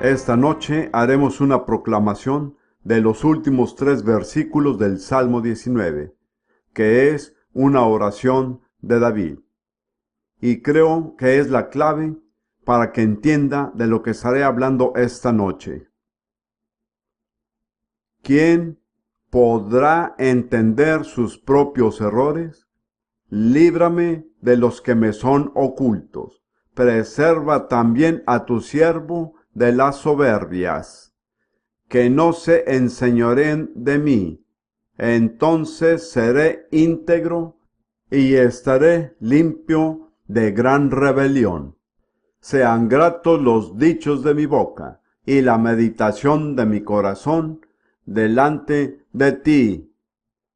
Esta noche haremos una proclamación de los últimos 3 versículos del Salmo 19, que es una oración de David. Y creo que es la clave para que entienda de lo que estaré hablando esta noche. ¿Quién podrá entender sus propios errores? Líbrame de los que me son ocultos. Preserva también a tu siervo de las soberbias, que no se enseñoreen de mí. Entonces seré íntegro y estaré limpio de gran rebelión. Sean gratos los dichos de mi boca y la meditación de mi corazón delante de ti,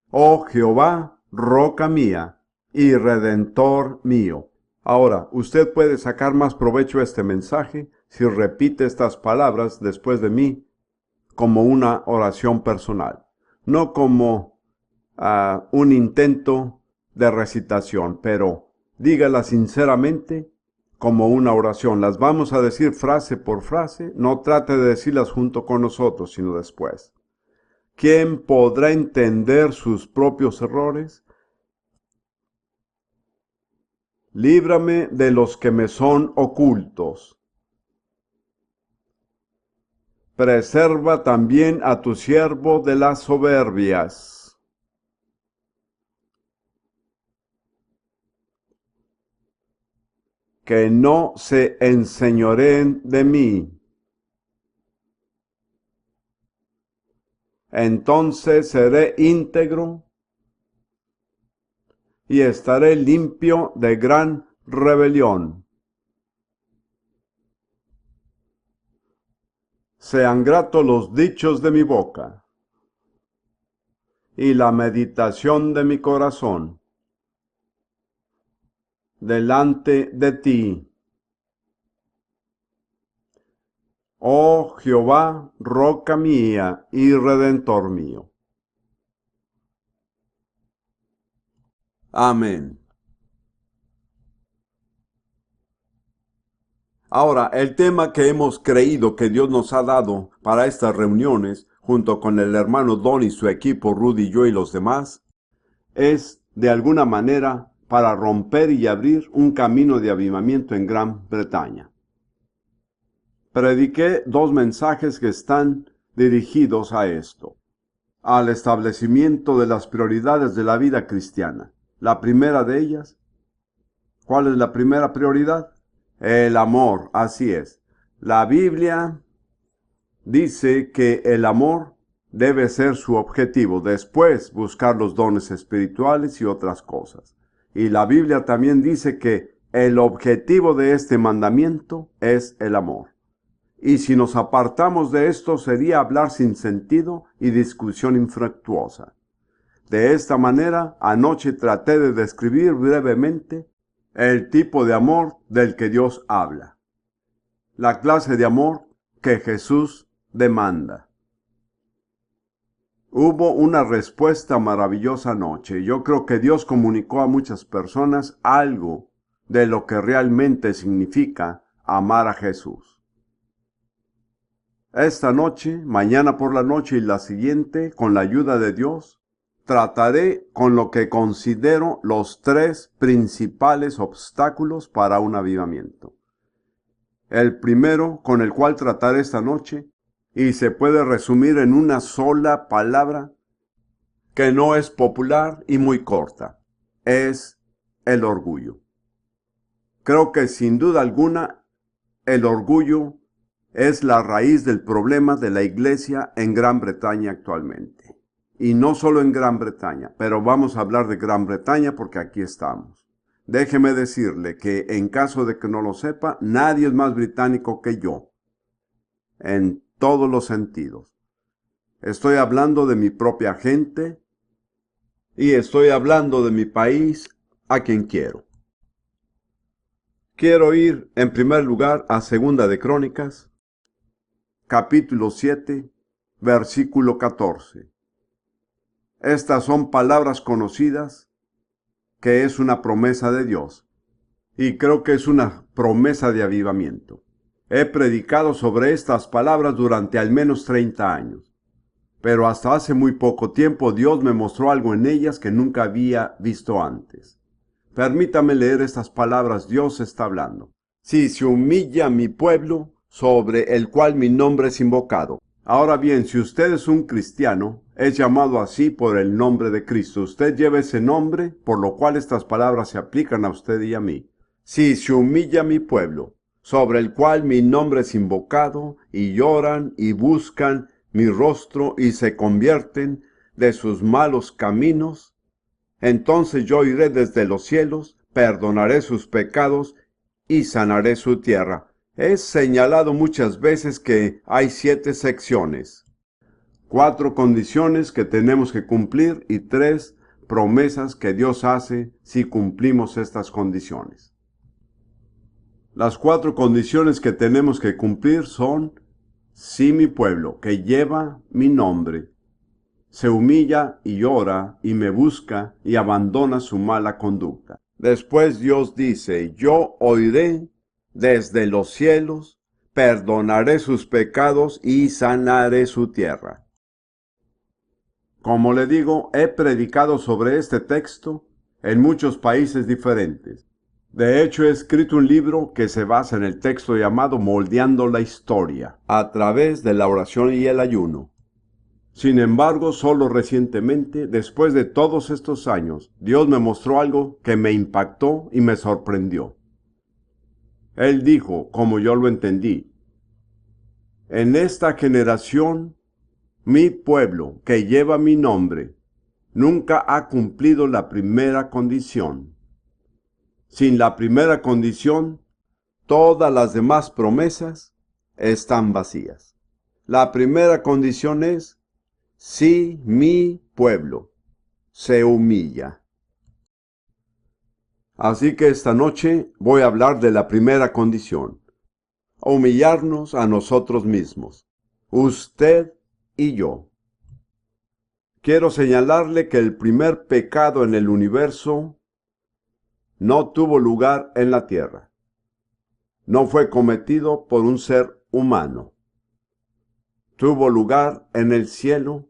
oh Jehová, roca mía y redentor mío. Ahora, usted puede sacar más provecho de este mensaje si repite estas palabras después de mí como una oración personal, no como un intento de recitación, pero dígala sinceramente como una oración. Las vamos a decir frase por frase, no trate de decirlas junto con nosotros, sino después. ¿Quién podrá entender sus propios errores? Líbrame de los que me son ocultos. Preserva también a tu siervo de las soberbias. Que no se enseñoreen de mí. Entonces seré íntegro y estaré limpio de gran rebelión. Sean gratos los dichos de mi boca y la meditación de mi corazón delante de ti, oh Jehová, roca mía y redentor mío. Amén. Ahora, el tema que hemos creído que Dios nos ha dado para estas reuniones, junto con el hermano Don y su equipo, Rudy, yo y los demás, es de alguna manera para romper y abrir un camino de avivamiento en Gran Bretaña. Prediqué 2 mensajes que están dirigidos a esto, al establecimiento de las prioridades de la vida cristiana. La primera de ellas, ¿cuál es la primera prioridad? El amor, así es. La Biblia dice que el amor debe ser su objetivo, después buscar los dones espirituales y otras cosas. Y la Biblia también dice que el objetivo de este mandamiento es el amor. Y si nos apartamos de esto sería hablar sin sentido y discusión infructuosa. De esta manera, anoche traté de describir brevemente el tipo de amor del que Dios habla, la clase de amor que Jesús demanda. Hubo una respuesta maravillosa anoche. Yo creo que Dios comunicó a muchas personas algo de lo que realmente significa amar a Jesús. Esta noche, mañana por la noche y la siguiente, con la ayuda de Dios, trataré con lo que considero los 3 principales obstáculos para un avivamiento. El primero con el cual trataré esta noche, y se puede resumir en una sola palabra que no es popular y muy corta, es el orgullo. Creo que sin duda alguna el orgullo es la raíz del problema de la iglesia en Gran Bretaña actualmente. Y no solo en Gran Bretaña, pero vamos a hablar de Gran Bretaña porque aquí estamos. Déjeme decirle que en caso de que no lo sepa, nadie es más británico que yo, en todos los sentidos. Estoy hablando de mi propia gente y estoy hablando de mi país a quien quiero. Quiero ir en primer lugar a Segunda de Crónicas, capítulo 7, versículo 14. Estas son palabras conocidas, que es una promesa de Dios, y creo que es una promesa de avivamiento. He predicado sobre estas palabras durante al menos 30 años. Pero hasta hace muy poco tiempo Dios me mostró algo en ellas que nunca había visto antes. Permítame leer estas palabras. Dios está hablando. Si se humilla mi pueblo, sobre el cual mi nombre es invocado. Ahora bien, si usted es un cristiano, es llamado así por el nombre de Cristo. Usted lleva ese nombre, por lo cual estas palabras se aplican a usted y a mí. Si se humilla mi pueblo, sobre el cual mi nombre es invocado, y lloran y buscan mi rostro y se convierten de sus malos caminos, entonces yo iré desde los cielos, perdonaré sus pecados y sanaré su tierra. He señalado muchas veces que hay 7 secciones, 4 condiciones que tenemos que cumplir y 3 promesas que Dios hace si cumplimos estas condiciones. Las 4 condiciones que tenemos que cumplir son: si mi pueblo, que lleva mi nombre, se humilla y llora y me busca y abandona su mala conducta. Después Dios dice: yo oiré desde los cielos, perdonaré sus pecados y sanaré su tierra. Como le digo, he predicado sobre este texto en muchos países diferentes. De hecho, he escrito un libro que se basa en el texto llamado Moldeando la Historia, a través de la oración y el ayuno. Sin embargo, solo recientemente, después de todos estos años, Dios me mostró algo que me impactó y me sorprendió. Él dijo, como yo lo entendí: en esta generación, mi pueblo, que lleva mi nombre, nunca ha cumplido la primera condición. Sin la primera condición, todas las demás promesas están vacías. La primera condición es: si mi pueblo se humilla. Así que esta noche voy a hablar de la primera condición: humillarnos a nosotros mismos, usted y yo. Quiero señalarle que el primer pecado en el universo no tuvo lugar en la tierra. No fue cometido por un ser humano. Tuvo lugar en el cielo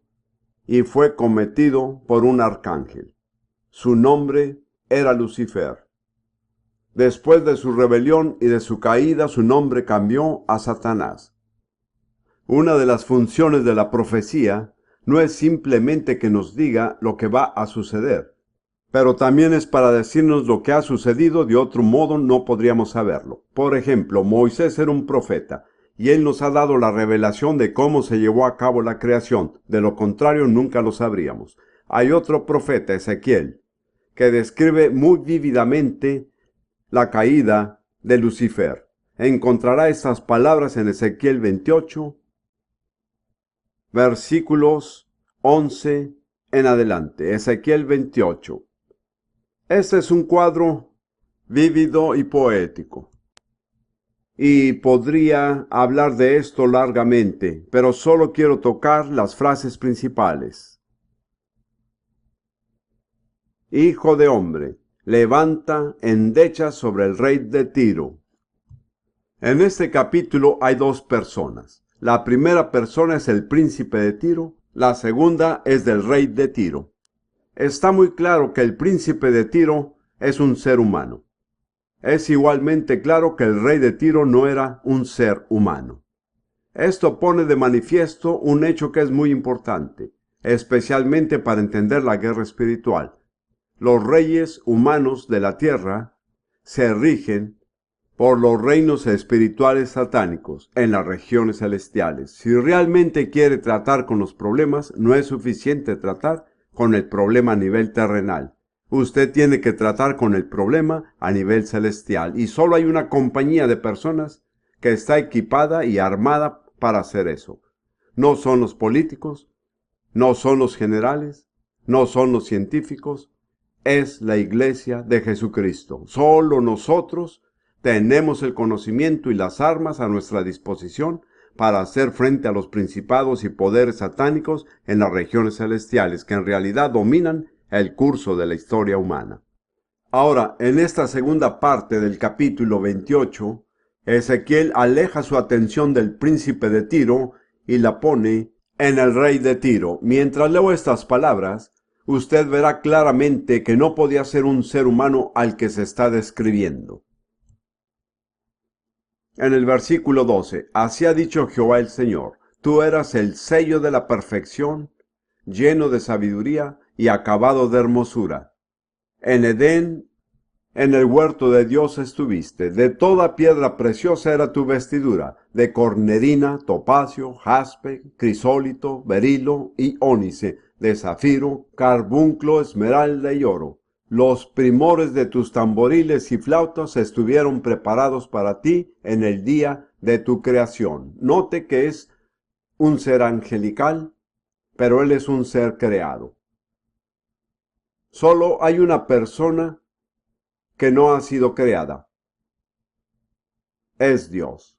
y fue cometido por un arcángel. Su nombre era Lucifer. Después de su rebelión y de su caída, su nombre cambió a Satanás. Una de las funciones de la profecía no es simplemente que nos diga lo que va a suceder, pero también es para decirnos lo que ha sucedido. De otro modo no podríamos saberlo. Por ejemplo, Moisés era un profeta, y él nos ha dado la revelación de cómo se llevó a cabo la creación. De lo contrario, nunca lo sabríamos. Hay otro profeta, Ezequiel, que describe muy vívidamente la caída de Lucifer. Encontrará estas palabras en Ezequiel 28, versículos 11 en adelante. Ezequiel 28. Este es un cuadro vívido y poético, y podría hablar de esto largamente, pero solo quiero tocar las frases principales. Hijo de hombre, levanta endechas sobre el rey de Tiro. En este capítulo hay 2 personas. La primera persona es el príncipe de Tiro, la segunda es del rey de Tiro. Está muy claro que el príncipe de Tiro es un ser humano. Es igualmente claro que el rey de Tiro no era un ser humano. Esto pone de manifiesto un hecho que es muy importante, especialmente para entender la guerra espiritual. Los reyes humanos de la tierra se rigen por los reinos espirituales satánicos en las regiones celestiales. Si realmente quiere tratar con los problemas, no es suficiente tratar con el problema a nivel terrenal. Usted tiene que tratar con el problema a nivel celestial, y solo hay una compañía de personas que está equipada y armada para hacer eso. No son los políticos, no son los generales, no son los científicos, es la iglesia de Jesucristo. Solo nosotros tenemos el conocimiento y las armas a nuestra disposición para hacer frente a los principados y poderes satánicos en las regiones celestiales, que en realidad dominan el curso de la historia humana. Ahora, en esta segunda parte del capítulo 28, Ezequiel aleja su atención del príncipe de Tiro y la pone en el rey de Tiro. Mientras leo estas palabras, usted verá claramente que no podía ser un ser humano al que se está describiendo. En el versículo 12, así ha dicho Jehová el Señor, tú eras el sello de la perfección, lleno de sabiduría y acabado de hermosura. En Edén, en el huerto de Dios estuviste. De toda piedra preciosa era tu vestidura, de cornedina, topacio, jaspe, crisólito, berilo y ónice, de zafiro, carbunclo, esmeralda y oro. Los primores de tus tamboriles y flautas estuvieron preparados para ti en el día de tu creación. Note que es un ser angelical, pero él es un ser creado. Solo hay una persona que no ha sido creada. Es Dios.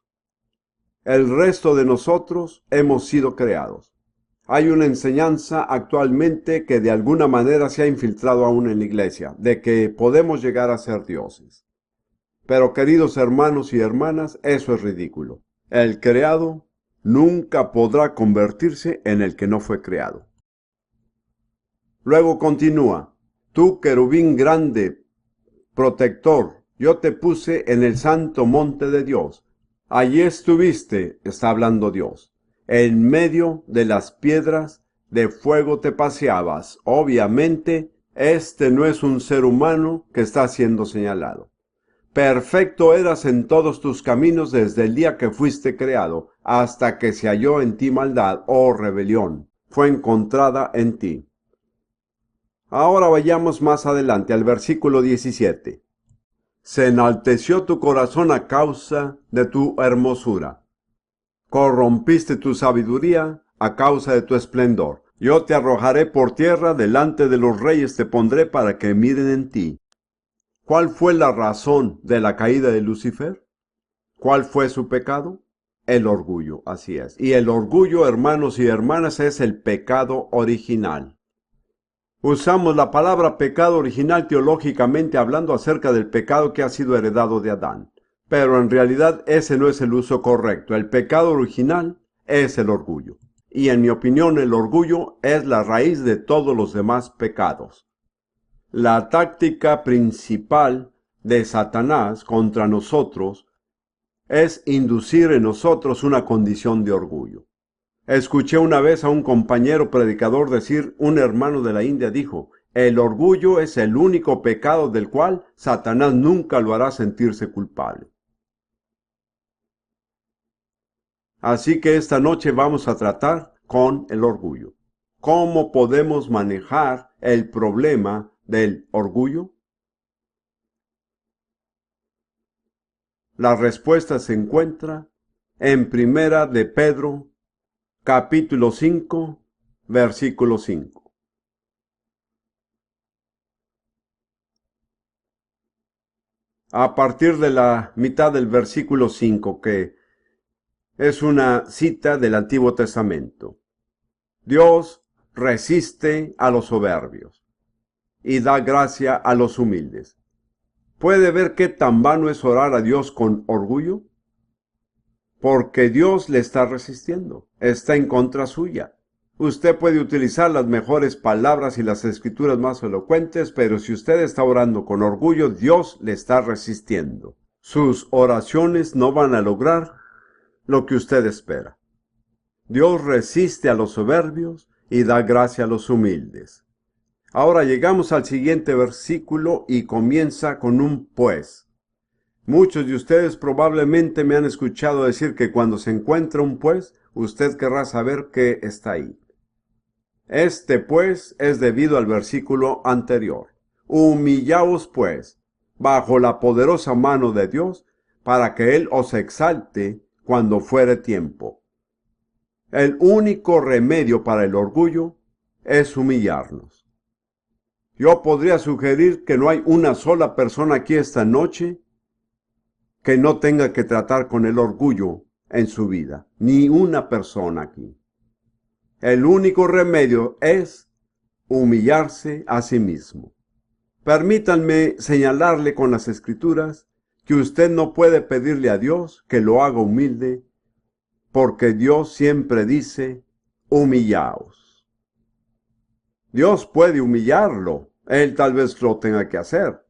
El resto de nosotros hemos sido creados. Hay una enseñanza actualmente que de alguna manera se ha infiltrado aún en la iglesia, de que podemos llegar a ser dioses. Pero queridos hermanos y hermanas, eso es ridículo. El creado nunca podrá convertirse en el que no fue creado. Luego continúa, tú querubín grande, protector, yo te puse en el santo monte de Dios. Allí estuviste, está hablando Dios. En medio de las piedras de fuego te paseabas. Obviamente, este no es un ser humano que está siendo señalado. Perfecto eras en todos tus caminos desde el día que fuiste creado, hasta que se halló en ti maldad, oh rebelión, fue encontrada en ti. Ahora vayamos más adelante al versículo 17. Se enalteció tu corazón a causa de tu hermosura. Corrompiste tu sabiduría a causa de tu esplendor. Yo te arrojaré por tierra, delante de los reyes te pondré para que miren en ti. ¿Cuál fue la razón de la caída de Lucifer? ¿Cuál fue su pecado? El orgullo, así es. Y el orgullo, hermanos y hermanas, es el pecado original. Usamos la palabra pecado original teológicamente hablando acerca del pecado que ha sido heredado de Adán. Pero en realidad ese no es el uso correcto. El pecado original es el orgullo. Y en mi opinión el orgullo es la raíz de todos los demás pecados. La táctica principal de Satanás contra nosotros es inducir en nosotros una condición de orgullo. Escuché una vez a un compañero predicador decir, un hermano de la India dijo, el orgullo es el único pecado del cual Satanás nunca lo hará sentirse culpable. Así que esta noche vamos a tratar con el orgullo. ¿Cómo podemos manejar el problema del orgullo? La respuesta se encuentra en Primera de Pedro, capítulo 5, versículo 5. A partir de la mitad del versículo 5, que es una cita del Antiguo Testamento. Dios resiste a los soberbios y da gracia a los humildes. ¿Puede ver qué tan vano es orar a Dios con orgullo? Porque Dios le está resistiendo, está en contra suya. Usted puede utilizar las mejores palabras y las escrituras más elocuentes, pero si usted está orando con orgullo, Dios le está resistiendo. Sus oraciones no van a lograr lo que usted espera. Dios resiste a los soberbios y da gracia a los humildes. Ahora llegamos al siguiente versículo y comienza con un pues. Muchos de ustedes probablemente me han escuchado decir que cuando se encuentra un pues, usted querrá saber qué está ahí. Este pues es debido al versículo anterior. Humillaos pues, bajo la poderosa mano de Dios, para que Él os exalte cuando fuere tiempo. El único remedio para el orgullo es humillarnos. Yo podría sugerir que no hay una sola persona aquí esta noche que no tenga que tratar con el orgullo en su vida. Ni una persona aquí. El único remedio es humillarse a sí mismo. Permítanme señalarle con las escrituras que usted no puede pedirle a Dios que lo haga humilde, porque Dios siempre dice, humillaos. Dios puede humillarlo, Él tal vez lo tenga que hacer,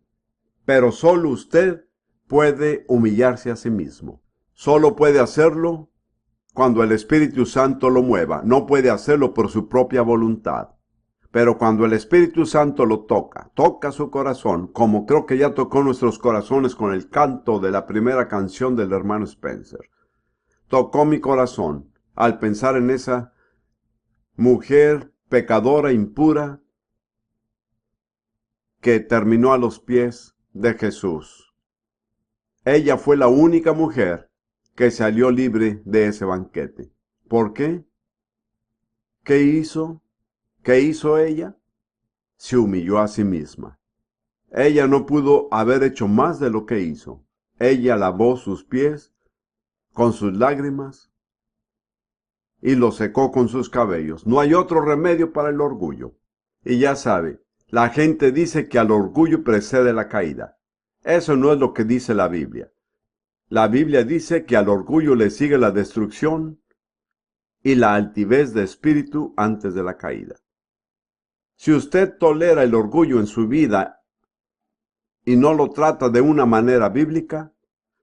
pero solo usted puede humillarse a sí mismo. Solo puede hacerlo cuando el Espíritu Santo lo mueva. No puede hacerlo por su propia voluntad. Pero cuando el Espíritu Santo lo toca su corazón, como creo que ya tocó nuestros corazones con el canto de la primera canción del hermano Spencer. Tocó mi corazón al pensar en esa mujer pecadora impura que terminó a los pies de Jesús. Ella fue la única mujer que salió libre de ese banquete. ¿Por qué? ¿Qué hizo? ¿Qué hizo ella? Se humilló a sí misma. Ella no pudo haber hecho más de lo que hizo. Ella lavó sus pies con sus lágrimas y los secó con sus cabellos. No hay otro remedio para el orgullo. Y ya sabe, la gente dice que al orgullo precede la caída. Eso no es lo que dice la Biblia. La Biblia dice que al orgullo le sigue la destrucción y la altivez de espíritu antes de la caída. Si usted tolera el orgullo en su vida y no lo trata de una manera bíblica,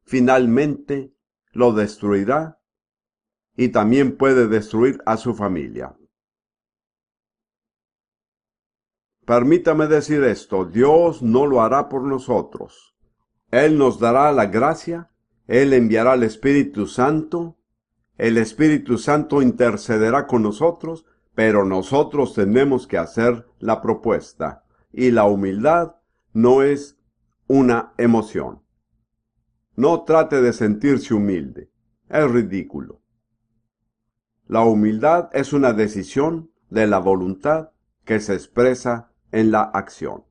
finalmente lo destruirá y también puede destruir a su familia. Permítame decir esto, Dios no lo hará por nosotros. Él nos dará la gracia, Él enviará el Espíritu Santo intercederá con nosotros, pero nosotros tenemos que hacer la propuesta. Y la humildad no es una emoción. No trate de sentirse humilde. Es ridículo. La humildad es una decisión de la voluntad que se expresa en la acción.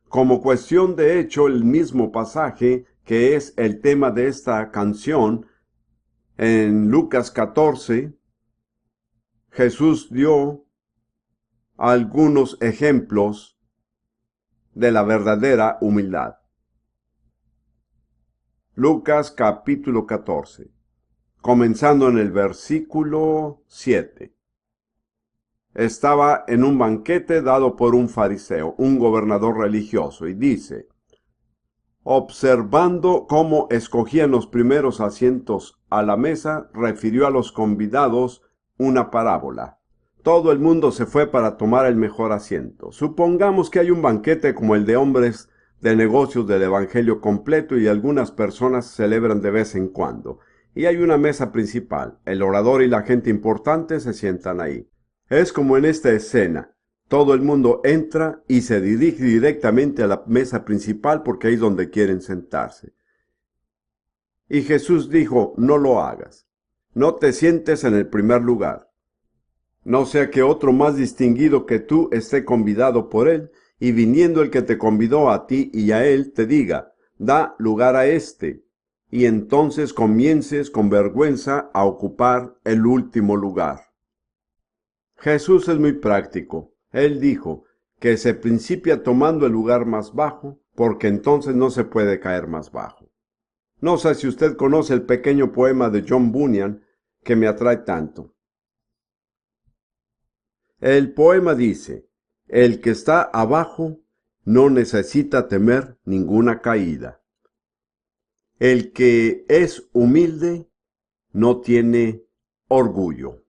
Como cuestión de hecho, el mismo pasaje que es el tema de esta canción, en Lucas 14, Jesús dio algunos ejemplos de la verdadera humildad. Lucas capítulo 14, comenzando en el versículo 7. Estaba en un banquete dado por un fariseo, un gobernador religioso, y dice, observando cómo escogían los primeros asientos a la mesa, refirió a los convidados una parábola. Todo el mundo se fue para tomar el mejor asiento. Supongamos que hay un banquete como el de hombres de negocios del Evangelio completo y algunas personas celebran de vez en cuando. Y hay una mesa principal. El orador y la gente importante se sientan ahí. Es como en esta escena. Todo el mundo entra y se dirige directamente a la mesa principal porque ahí es donde quieren sentarse. Y Jesús dijo, no lo hagas. No te sientes en el primer lugar. No sea que otro más distinguido que tú esté convidado por él, y viniendo el que te convidó a ti y a él, te diga, da lugar a éste, y entonces comiences con vergüenza a ocupar el último lugar. Jesús es muy práctico. Él dijo que se principia tomando el lugar más bajo, porque entonces no se puede caer más bajo. No sé si usted conoce el pequeño poema de John Bunyan que me atrae tanto. El poema dice, el que está abajo no necesita temer ninguna caída. El que es humilde no tiene orgullo.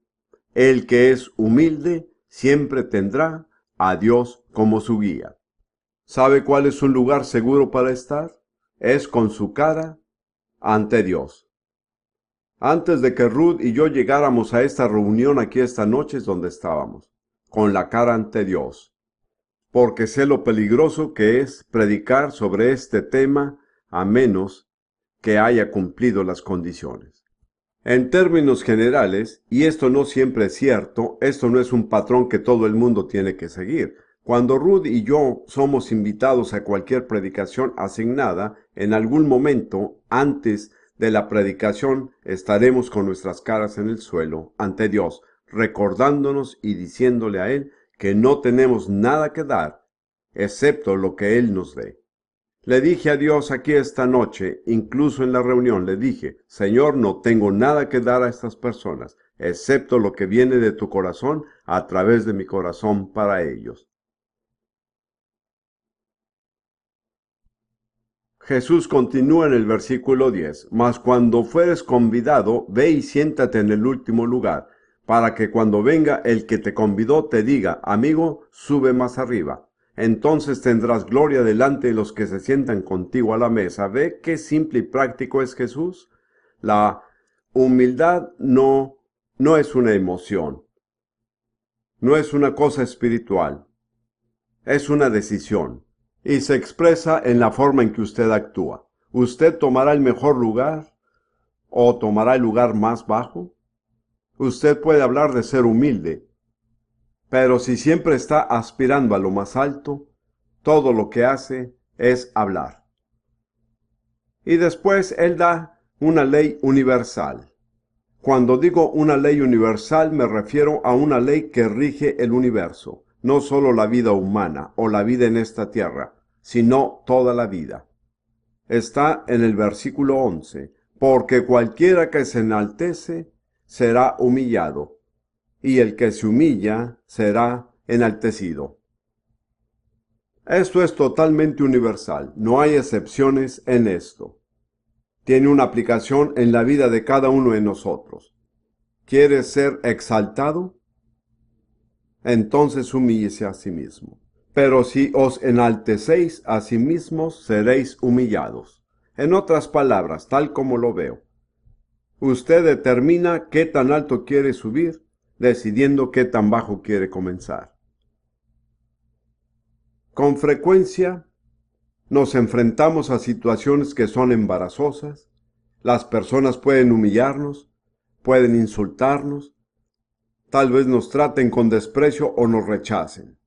El que es humilde siempre tendrá a Dios como su guía. ¿Sabe cuál es un lugar seguro para estar? Es con su cara ante Dios. Antes de que Ruth y yo llegáramos a esta reunión aquí esta noche es donde estábamos, con la cara ante Dios, porque sé lo peligroso que es predicar sobre este tema a menos que haya cumplido las condiciones. En términos generales, y esto no siempre es cierto, esto no es un patrón que todo el mundo tiene que seguir. Cuando Ruth y yo somos invitados a cualquier predicación asignada, en algún momento antes de la predicación estaremos con nuestras caras en el suelo ante Dios, recordándonos y diciéndole a Él que no tenemos nada que dar, excepto lo que Él nos dé. Le dije a Dios aquí esta noche, incluso en la reunión, le dije, Señor, no tengo nada que dar a estas personas, excepto lo que viene de tu corazón a través de mi corazón para ellos. Jesús continúa en el versículo 10, mas cuando fueres convidado, ve y siéntate en el último lugar, para que cuando venga el que te convidó te diga, amigo, sube más arriba. Entonces tendrás gloria delante de los que se sientan contigo a la mesa. ¿Ve qué simple y práctico es Jesús? La humildad no es una emoción, no es una cosa espiritual, es una decisión. Y se expresa en la forma en que usted actúa. ¿Usted tomará el mejor lugar o tomará el lugar más bajo? Usted puede hablar de ser humilde, pero si siempre está aspirando a lo más alto, todo lo que hace es hablar. Y después él da una ley universal. Cuando digo una ley universal me refiero a una ley que rige el universo, no solo la vida humana o la vida en esta tierra, sino toda la vida. Está en el versículo 11, porque cualquiera que se enaltece será humillado, y el que se humilla será enaltecido. Esto es totalmente universal, no hay excepciones en esto. Tiene una aplicación en la vida de cada uno de nosotros. ¿Quieres ser exaltado? Entonces humíllese a sí mismo. Pero si os enaltecéis a sí mismos, seréis humillados. En otras palabras, tal como lo veo, usted determina qué tan alto quiere subir, decidiendo qué tan bajo quiere comenzar. Con frecuencia nos enfrentamos a situaciones que son embarazosas. Las personas pueden humillarnos, pueden insultarnos, tal vez nos traten con desprecio o nos rechacen.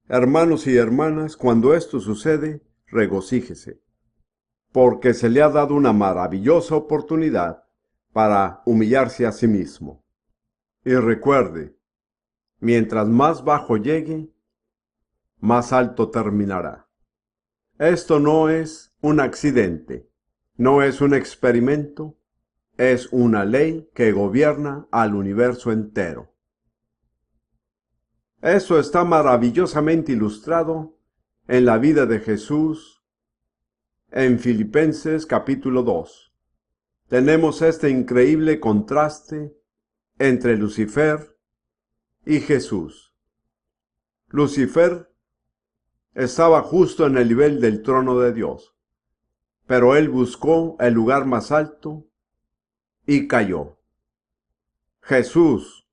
Hermanos y hermanas, cuando esto sucede, regocíjese, porque se le ha dado una maravillosa oportunidad para humillarse a sí mismo. Y recuerde, mientras más bajo llegue, más alto terminará. Esto no es un accidente, no es un experimento, es una ley que gobierna al universo entero. Eso está maravillosamente ilustrado en la vida de Jesús en Filipenses capítulo 2. Tenemos este increíble contraste entre Lucifer y Jesús. Lucifer estaba justo en el nivel del trono de Dios, pero él buscó el lugar más alto y cayó. Jesús,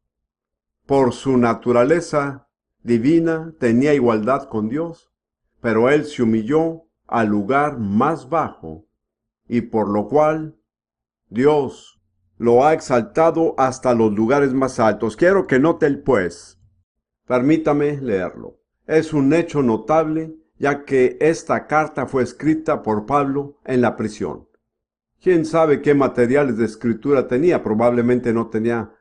por su naturaleza divina, tenía igualdad con Dios, pero él se humilló al lugar más bajo, y por lo cual Dios lo ha exaltado hasta los lugares más altos. Quiero que note el pues. Permítame leerlo. Es un hecho notable, ya que esta carta fue escrita por Pablo en la prisión. ¿Quién sabe qué materiales de escritura tenía? Probablemente no tenía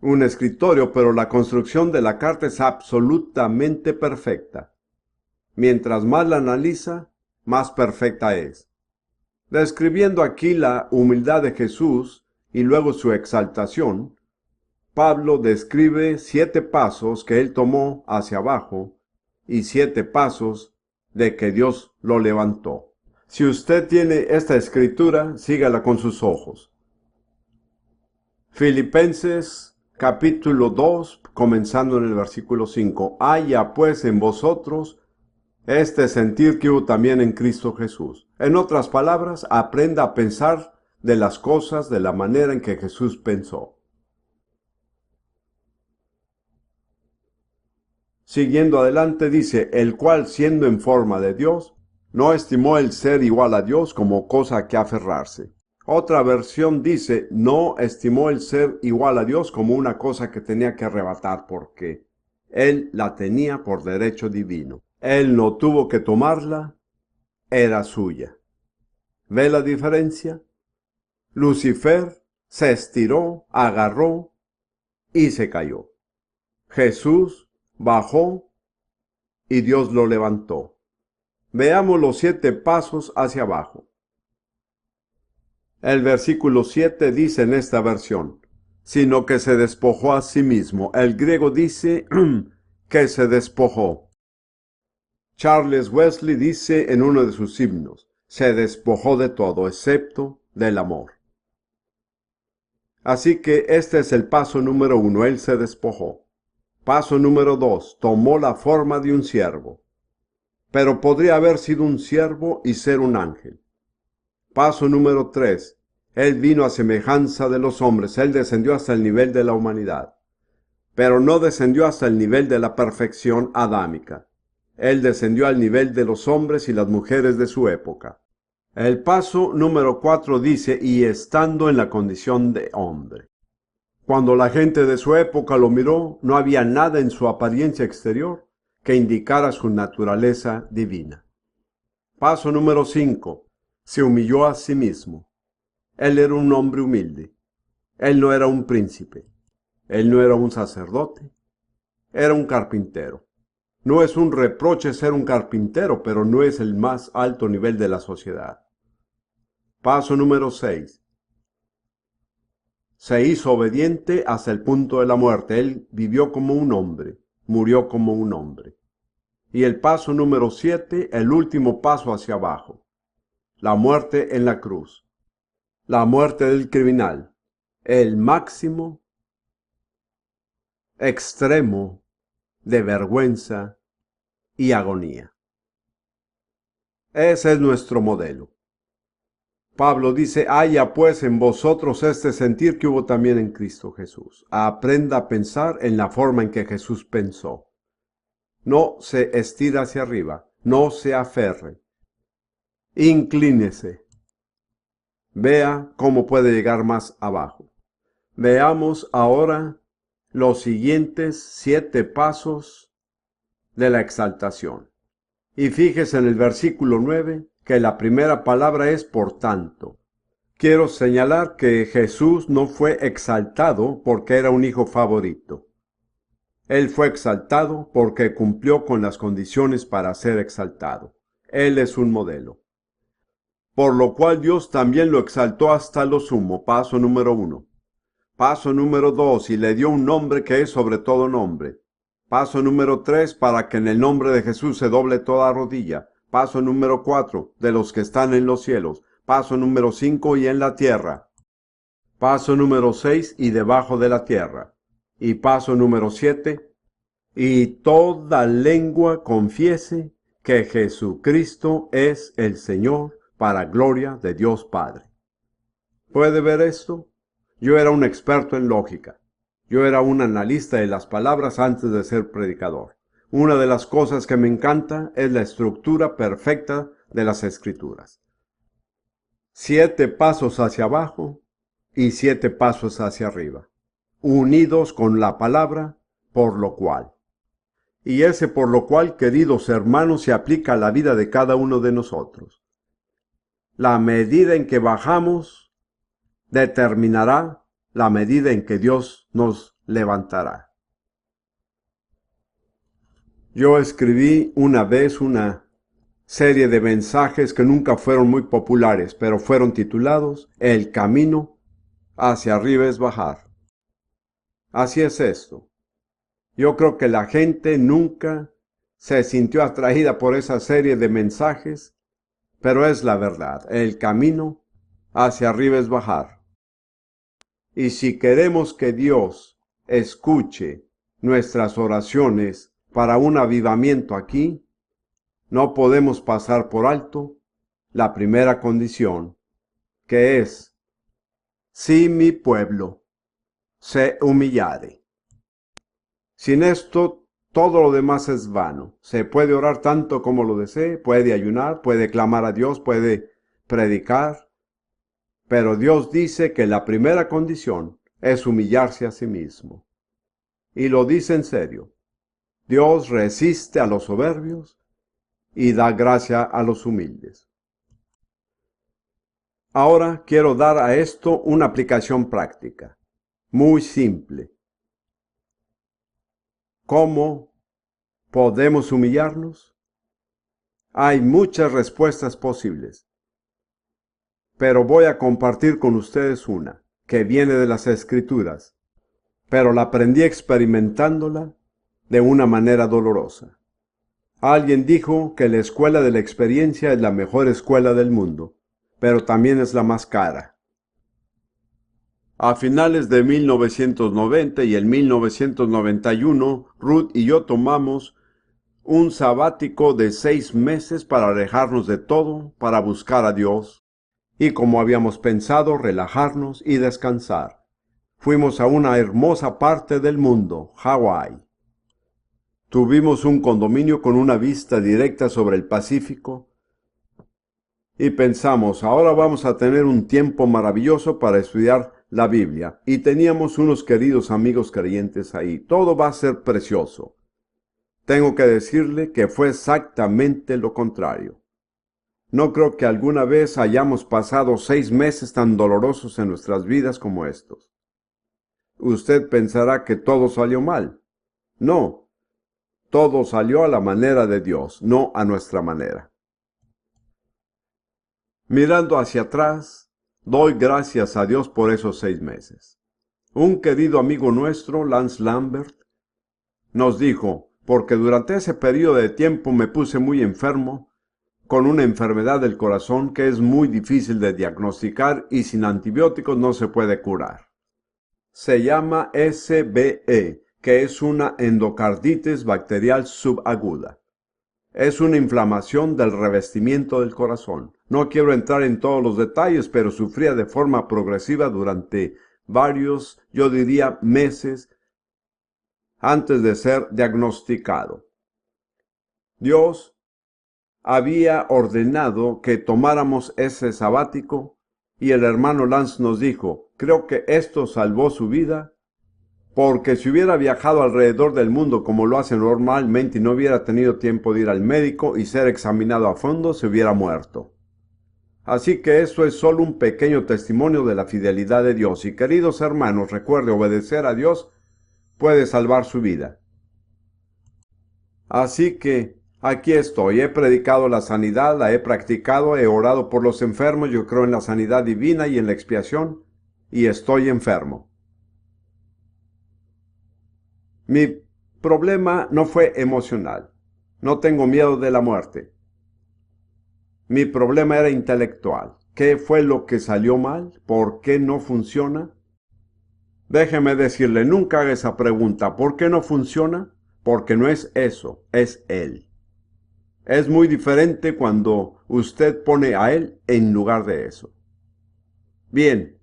un escritorio, pero la construcción de la carta es absolutamente perfecta. Mientras más la analiza, más perfecta es. Describiendo aquí la humildad de Jesús y luego su exaltación, Pablo describe 7 pasos que él tomó hacia abajo y 7 pasos de que Dios lo levantó. Si usted tiene esta escritura, sígala con sus ojos. Filipenses capítulo 2, comenzando en el versículo 5. Haya pues en vosotros este sentir que hubo también en Cristo Jesús. En otras palabras, aprenda a pensar de las cosas de la manera en que Jesús pensó. Siguiendo adelante dice, el cual siendo en forma de Dios, no estimó el ser igual a Dios como cosa a que aferrarse. Otra versión dice, no estimó el ser igual a Dios como una cosa que tenía que arrebatar, porque él la tenía por derecho divino. Él no tuvo que tomarla, era suya. ¿Ve la diferencia? Lucifer se estiró, agarró y se cayó. Jesús bajó y Dios lo levantó. Veamos los 7 pasos hacia abajo. El versículo 7 dice en esta versión, sino que se despojó a sí mismo. El griego dice que se despojó. Charles Wesley dice en uno de sus himnos, se despojó de todo excepto del amor. Así que este es el paso número 1, él se despojó. Paso número 2, tomó la forma de un siervo. Pero podría haber sido un siervo y ser un ángel. Paso número 3, él vino a semejanza de los hombres, él descendió hasta el nivel de la humanidad. Pero no descendió hasta el nivel de la perfección adámica. Él descendió al nivel de los hombres y las mujeres de su época. El paso número 4 dice, y estando en la condición de hombre. Cuando la gente de su época lo miró, no había nada en su apariencia exterior que indicara su naturaleza divina. Paso número 5. Se humilló a sí mismo. Él era un hombre humilde. Él no era un príncipe. Él no era un sacerdote. Era un carpintero. No es un reproche ser un carpintero, pero no es el más alto nivel de la sociedad. Paso número 6. Se hizo obediente hasta el punto de la muerte. Él vivió como un hombre, murió como un hombre. Y el paso número 7, el último paso hacia abajo. La muerte en la cruz. La muerte del criminal. El máximo extremo de vergüenza y agonía. Ese es nuestro modelo. Pablo dice, haya pues en vosotros este sentir que hubo también en Cristo Jesús. Aprenda a pensar en la forma en que Jesús pensó. No se estira hacia arriba, no se aferre. Inclínese. Vea cómo puede llegar más abajo. Veamos ahora los siguientes 7 pasos de la exaltación. Y fíjese en el versículo 9 que la primera palabra es por tanto. Quiero señalar que Jesús no fue exaltado porque era un hijo favorito. Él fue exaltado porque cumplió con las condiciones para ser exaltado. Él es un modelo. Por lo cual Dios también lo exaltó hasta lo sumo. Paso número 1. Paso número 2. Y le dio un nombre que es sobre todo nombre. Paso número 3. Para que en el nombre de Jesús se doble toda rodilla. Paso número 4. De los que están en los cielos. Paso número 5. Y en la tierra. Paso número 6. Y debajo de la tierra. Y paso número 7. Y toda lengua confiese que Jesucristo es el Señor, para gloria de Dios Padre. ¿Puede ver esto? Yo era un experto en lógica. Yo era un analista de las palabras antes de ser predicador. Una de las cosas que me encanta es la estructura perfecta de las Escrituras. 7 pasos hacia abajo y 7 pasos hacia arriba, unidos con la palabra por lo cual. Y ese por lo cual, queridos hermanos, se aplica a la vida de cada uno de nosotros. La medida en que bajamos determinará la medida en que Dios nos levantará. Yo escribí una vez una serie de mensajes que nunca fueron muy populares, pero fueron titulados El camino hacia arriba es bajar. Así es esto. Yo creo que la gente nunca se sintió atraída por esa serie de mensajes, pero es la verdad. El camino hacia arriba es bajar. Y si queremos que Dios escuche nuestras oraciones para un avivamiento aquí, no podemos pasar por alto la primera condición, que es, si mi pueblo se humillare. Sin esto, todo lo demás es vano. Se puede orar tanto como lo desee, puede ayunar, puede clamar a Dios, puede predicar, pero Dios dice que la primera condición es humillarse a sí mismo. Y lo dice en serio. Dios resiste a los soberbios y da gracia a los humildes. Ahora quiero dar a esto una aplicación práctica, muy simple. ¿Cómo podemos humillarnos? Hay muchas respuestas posibles, pero voy a compartir con ustedes una que viene de las Escrituras, pero la aprendí experimentándola de una manera dolorosa. Alguien dijo que la escuela de la experiencia es la mejor escuela del mundo, pero también es la más cara. A finales de 1990 y en 1991, Ruth y yo tomamos un sabático de 6 meses para alejarnos de todo, para buscar a Dios y, como habíamos pensado, relajarnos y descansar. Fuimos a una hermosa parte del mundo, Hawái. Tuvimos un condominio con una vista directa sobre el Pacífico y pensamos, ahora vamos a tener un tiempo maravilloso para estudiar la Biblia. Y teníamos unos queridos amigos creyentes ahí. Todo va a ser precioso. Tengo que decirle que fue exactamente lo contrario. No creo que alguna vez hayamos pasado 6 meses tan dolorosos en nuestras vidas como estos. Usted pensará que todo salió mal. No. Todo salió a la manera de Dios, no a nuestra manera. Mirando hacia atrás, doy gracias a Dios por esos 6 meses. Un querido amigo nuestro, Lance Lambert, nos dijo, porque durante ese periodo de tiempo me puse muy enfermo, con una enfermedad del corazón que es muy difícil de diagnosticar y sin antibióticos no se puede curar. Se llama SBE, que es una endocarditis bacterial subaguda. Es una inflamación del revestimiento del corazón. No quiero entrar en todos los detalles, pero sufría de forma progresiva durante varios, yo diría, meses antes de ser diagnosticado. Dios había ordenado que tomáramos ese sabático y el hermano Lance nos dijo, creo que esto salvó su vida, porque si hubiera viajado alrededor del mundo como lo hace normalmente y no hubiera tenido tiempo de ir al médico y ser examinado a fondo, se hubiera muerto. Así que eso es solo un pequeño testimonio de la fidelidad de Dios. Y queridos hermanos, recuerde, obedecer a Dios puede salvar su vida. Así que aquí estoy, he predicado la sanidad, la he practicado, he orado por los enfermos, yo creo en la sanidad divina y en la expiación, y estoy enfermo. Mi problema no fue emocional. No tengo miedo de la muerte. Mi problema era intelectual. ¿Qué fue lo que salió mal? ¿Por qué no funciona? Déjeme decirle, nunca haga esa pregunta. ¿Por qué no funciona? Porque no es eso, es Él. Es muy diferente cuando usted pone a Él en lugar de eso. Bien,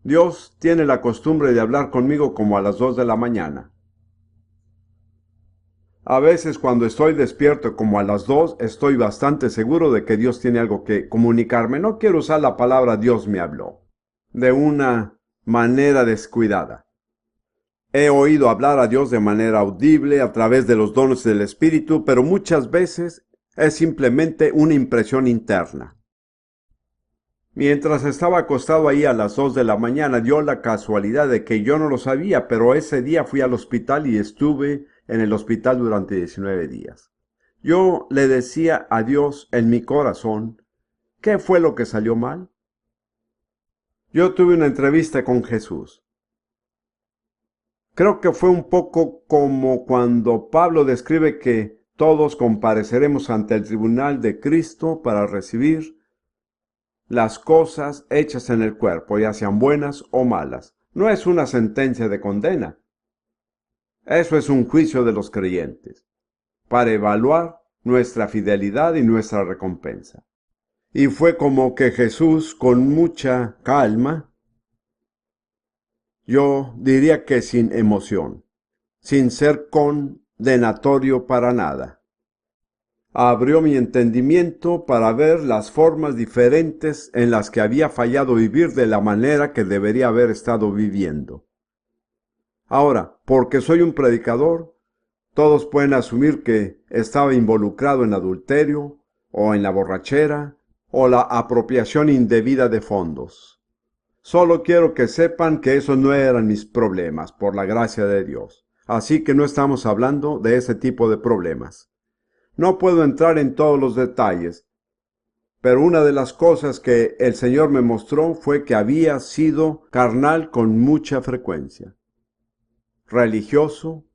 Dios tiene la costumbre de hablar conmigo como a las 2 de la mañana. A veces cuando estoy despierto como a las 2, estoy bastante seguro de que Dios tiene algo que comunicarme. No quiero usar la palabra Dios me habló de una manera descuidada. He oído hablar a Dios de manera audible a través de los dones del Espíritu, pero muchas veces es simplemente una impresión interna. Mientras estaba acostado ahí a las 2 de la mañana, dio la casualidad de que yo no lo sabía, pero ese día fui al hospital y estuve en el hospital durante 19 días. Yo le decía a Dios en mi corazón, ¿qué fue lo que salió mal? Yo tuve una entrevista con Jesús. Creo que fue un poco como cuando Pablo describe que todos compareceremos ante el tribunal de Cristo para recibir las cosas hechas en el cuerpo, ya sean buenas o malas. No es una sentencia de condena. Eso es un juicio de los creyentes, para evaluar nuestra fidelidad y nuestra recompensa. Y fue como que Jesús, con mucha calma, yo diría que sin emoción, sin ser condenatorio para nada, abrió mi entendimiento para ver las formas diferentes en las que había fallado vivir de la manera que debería haber estado viviendo. Ahora, porque soy un predicador, todos pueden asumir que estaba involucrado en adulterio, o en la borrachera, o la apropiación indebida de fondos. Solo quiero que sepan que esos no eran mis problemas, por la gracia de Dios. Así que no estamos hablando de ese tipo de problemas. No puedo entrar en todos los detalles, pero una de las cosas que el Señor me mostró fue que había sido carnal con mucha frecuencia. Religioso,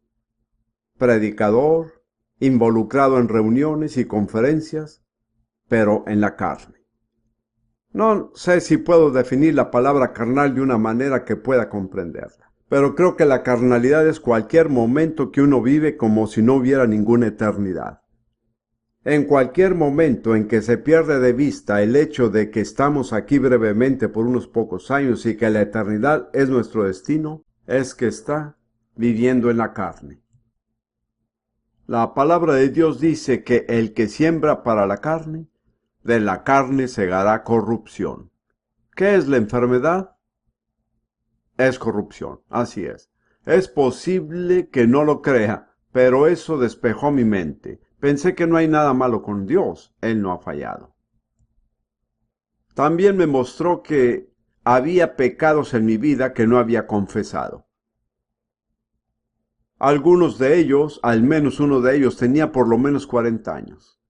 predicador, involucrado en reuniones y conferencias, pero en la carne. No sé si puedo definir la palabra carnal de una manera que pueda comprenderla, pero creo que la carnalidad es cualquier momento que uno vive como si no hubiera ninguna eternidad. En cualquier momento en que se pierde de vista el hecho de que estamos aquí brevemente por unos pocos años y que la eternidad es nuestro destino, es que está viviendo en la carne. La palabra de Dios dice que el que siembra para la carne, de la carne segará corrupción. ¿Qué es la enfermedad? Es corrupción, así es. Es posible que no lo crea, pero eso despejó mi mente. Pensé que no hay nada malo con Dios, Él no ha fallado. También me mostró que había pecados en mi vida que no había confesado. Algunos de ellos, al menos uno de ellos, tenía por lo menos 40 años.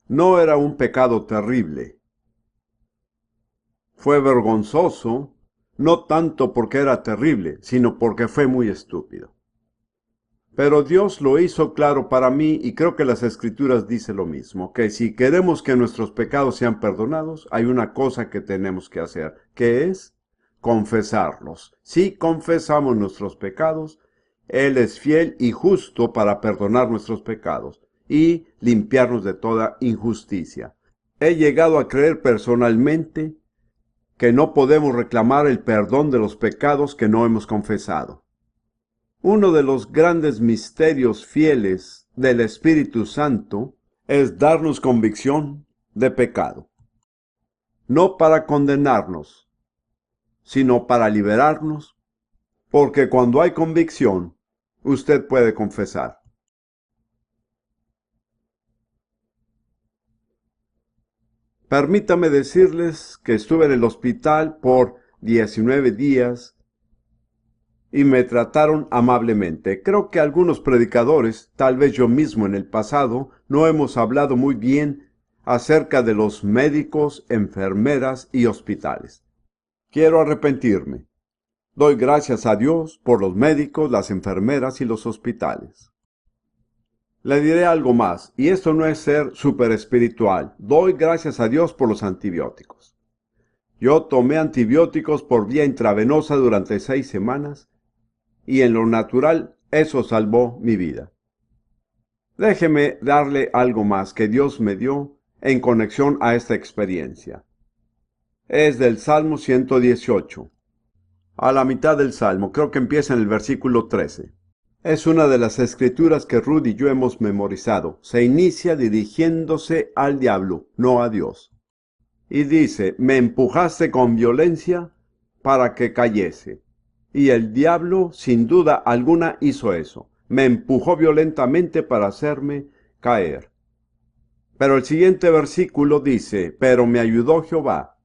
No era un pecado terrible. Fue vergonzoso, no tanto porque era terrible, sino porque fue muy estúpido. Pero Dios lo hizo claro para mí y creo que las Escrituras dicen lo mismo, que si queremos que nuestros pecados sean perdonados, hay una cosa que tenemos que hacer, que es confesarlos. Si confesamos nuestros pecados, Él es fiel y justo para perdonar nuestros pecados y limpiarnos de toda injusticia. He llegado a creer personalmente que no podemos reclamar el perdón de los pecados que no hemos confesado. Uno de los grandes misterios fieles del Espíritu Santo es darnos convicción de pecado. No para condenarnos, sino para liberarnos, porque cuando hay convicción, usted puede confesar. Permítame decirles que estuve en el hospital por 19 días y me trataron amablemente. Creo que algunos predicadores, tal vez yo mismo en el pasado, no hemos hablado muy bien acerca de los médicos, enfermeras y hospitales. Quiero arrepentirme. Doy gracias a Dios por los médicos, las enfermeras y los hospitales. Le diré algo más, y esto no es ser súper espiritual. Doy gracias a Dios por los antibióticos. Yo tomé antibióticos por vía intravenosa durante 6 semanas y en lo natural eso salvó mi vida. Déjeme darle algo más que Dios me dio en conexión a esta experiencia. Es del Salmo 118. A la mitad del Salmo, creo que empieza en el versículo 13. Es una de las escrituras que Ruth y yo hemos memorizado. Se inicia dirigiéndose al diablo, no a Dios. Y dice, me empujaste con violencia para que cayese. Y el diablo, sin duda alguna, hizo eso. Me empujó violentamente para hacerme caer. Pero el siguiente versículo dice, pero me ayudó Jehová.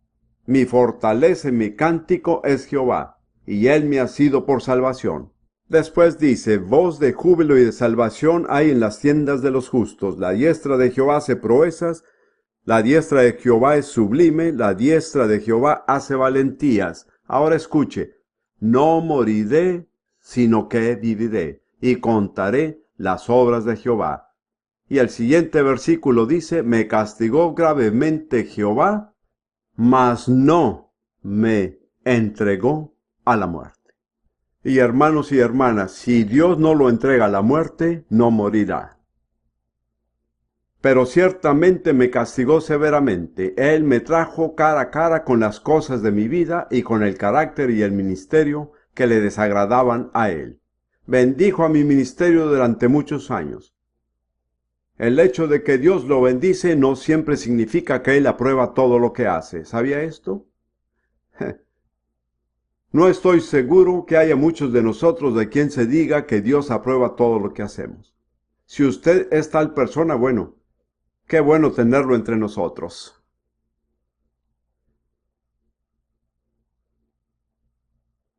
Mi fortaleza y mi cántico es Jehová, y él me ha sido por salvación. Después dice, voz de júbilo y de salvación hay en las tiendas de los justos. La diestra de Jehová hace proezas, la diestra de Jehová es sublime, la diestra de Jehová hace valentías. Ahora escuche, no moriré, sino que viviré, y contaré las obras de Jehová. Y el siguiente versículo dice, me castigó gravemente Jehová, mas no me entregó a la muerte. Y hermanos y hermanas, si Dios no lo entrega a la muerte, no morirá. Pero ciertamente me castigó severamente. Él me trajo cara a cara con las cosas de mi vida y con el carácter y el ministerio que le desagradaban a él. Bendijo a mi ministerio durante muchos años. El hecho de que Dios lo bendice no siempre significa que Él aprueba todo lo que hace. ¿Sabía esto? No estoy seguro que haya muchos de nosotros de quien se diga que Dios aprueba todo lo que hacemos. Si usted es tal persona, bueno, qué bueno tenerlo entre nosotros.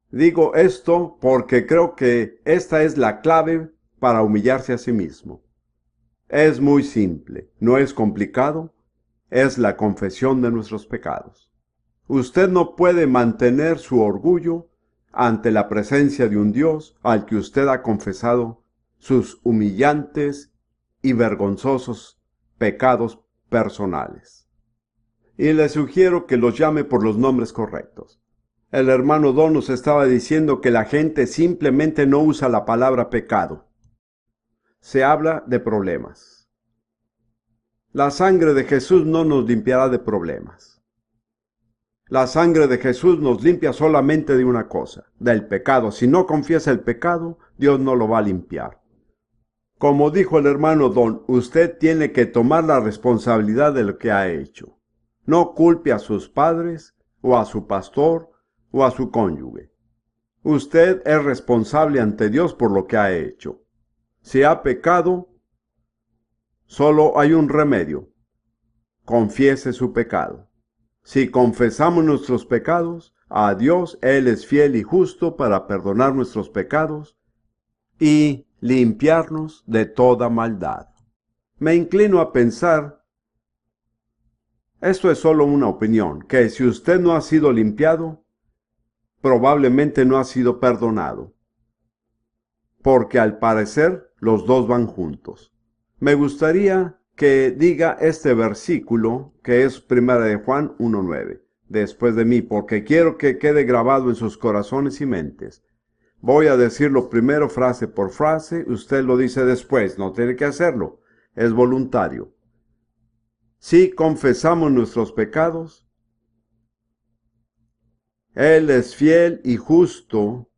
Digo esto porque creo que esta es la clave para humillarse a sí mismo. Es muy simple, no es complicado, es la confesión de nuestros pecados. Usted no puede mantener su orgullo ante la presencia de un Dios al que usted ha confesado sus humillantes y vergonzosos pecados personales. Y le sugiero que los llame por los nombres correctos. El hermano Don nos estaba diciendo que la gente simplemente no usa la palabra pecado. Se habla de problemas. La sangre de Jesús no nos limpiará de problemas. La sangre de Jesús nos limpia solamente de una cosa, del pecado. Si no confiesa el pecado, Dios no lo va a limpiar. Como dijo el hermano Don, usted tiene que tomar la responsabilidad de lo que ha hecho. No culpe a sus padres, o a su pastor, o a su cónyuge. Usted es responsable ante Dios por lo que ha hecho. Si ha pecado, solo hay un remedio. Confiese su pecado. Si confesamos nuestros pecados, a Dios Él es fiel y justo para perdonar nuestros pecados y limpiarnos de toda maldad. Me inclino a pensar, esto es solo una opinión, que si usted no ha sido limpiado, probablemente no ha sido perdonado, porque al parecer los dos van juntos. Me gustaría que diga este versículo, que es 1 de Juan 1:9, después de mí, porque quiero que quede grabado en sus corazones y mentes. Voy a decirlo primero frase por frase, usted lo dice después, no tiene que hacerlo, es voluntario. Si confesamos nuestros pecados, Él es fiel y justo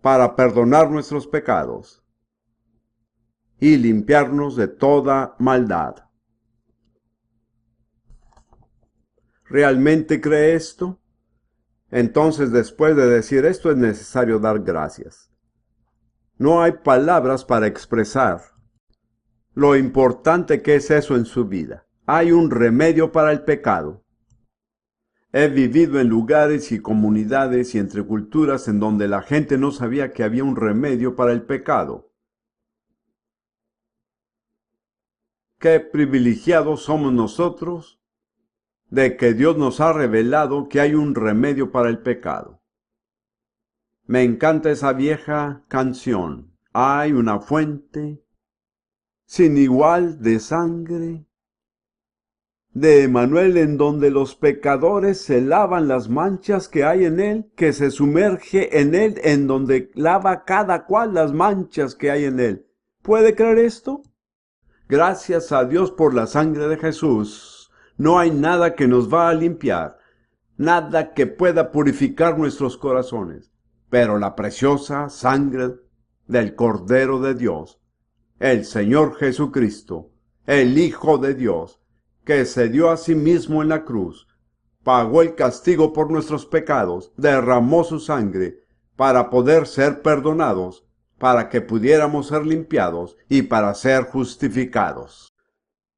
para perdonar nuestros pecados y limpiarnos de toda maldad. ¿Realmente cree esto? Entonces, después de decir esto, es necesario dar gracias. No hay palabras para expresar lo importante que es eso en su vida. Hay un remedio para el pecado. He vivido en lugares y comunidades y entre culturas en donde la gente no sabía que había un remedio para el pecado. Qué privilegiados somos nosotros de que Dios nos ha revelado que hay un remedio para el pecado. Me encanta esa vieja canción. Hay una fuente sin igual de sangre de Emanuel, en donde los pecadores se lavan las manchas que hay en él, que se sumerge en él, en donde lava cada cual las manchas que hay en él. ¿Puede creer esto? Gracias a Dios por la sangre de Jesús. No hay nada que nos va a limpiar, nada que pueda purificar nuestros corazones, pero la preciosa sangre del Cordero de Dios, el Señor Jesucristo, el Hijo de Dios, que se dio a sí mismo en la cruz, pagó el castigo por nuestros pecados, derramó su sangre para poder ser perdonados, para que pudiéramos ser limpiados y para ser justificados.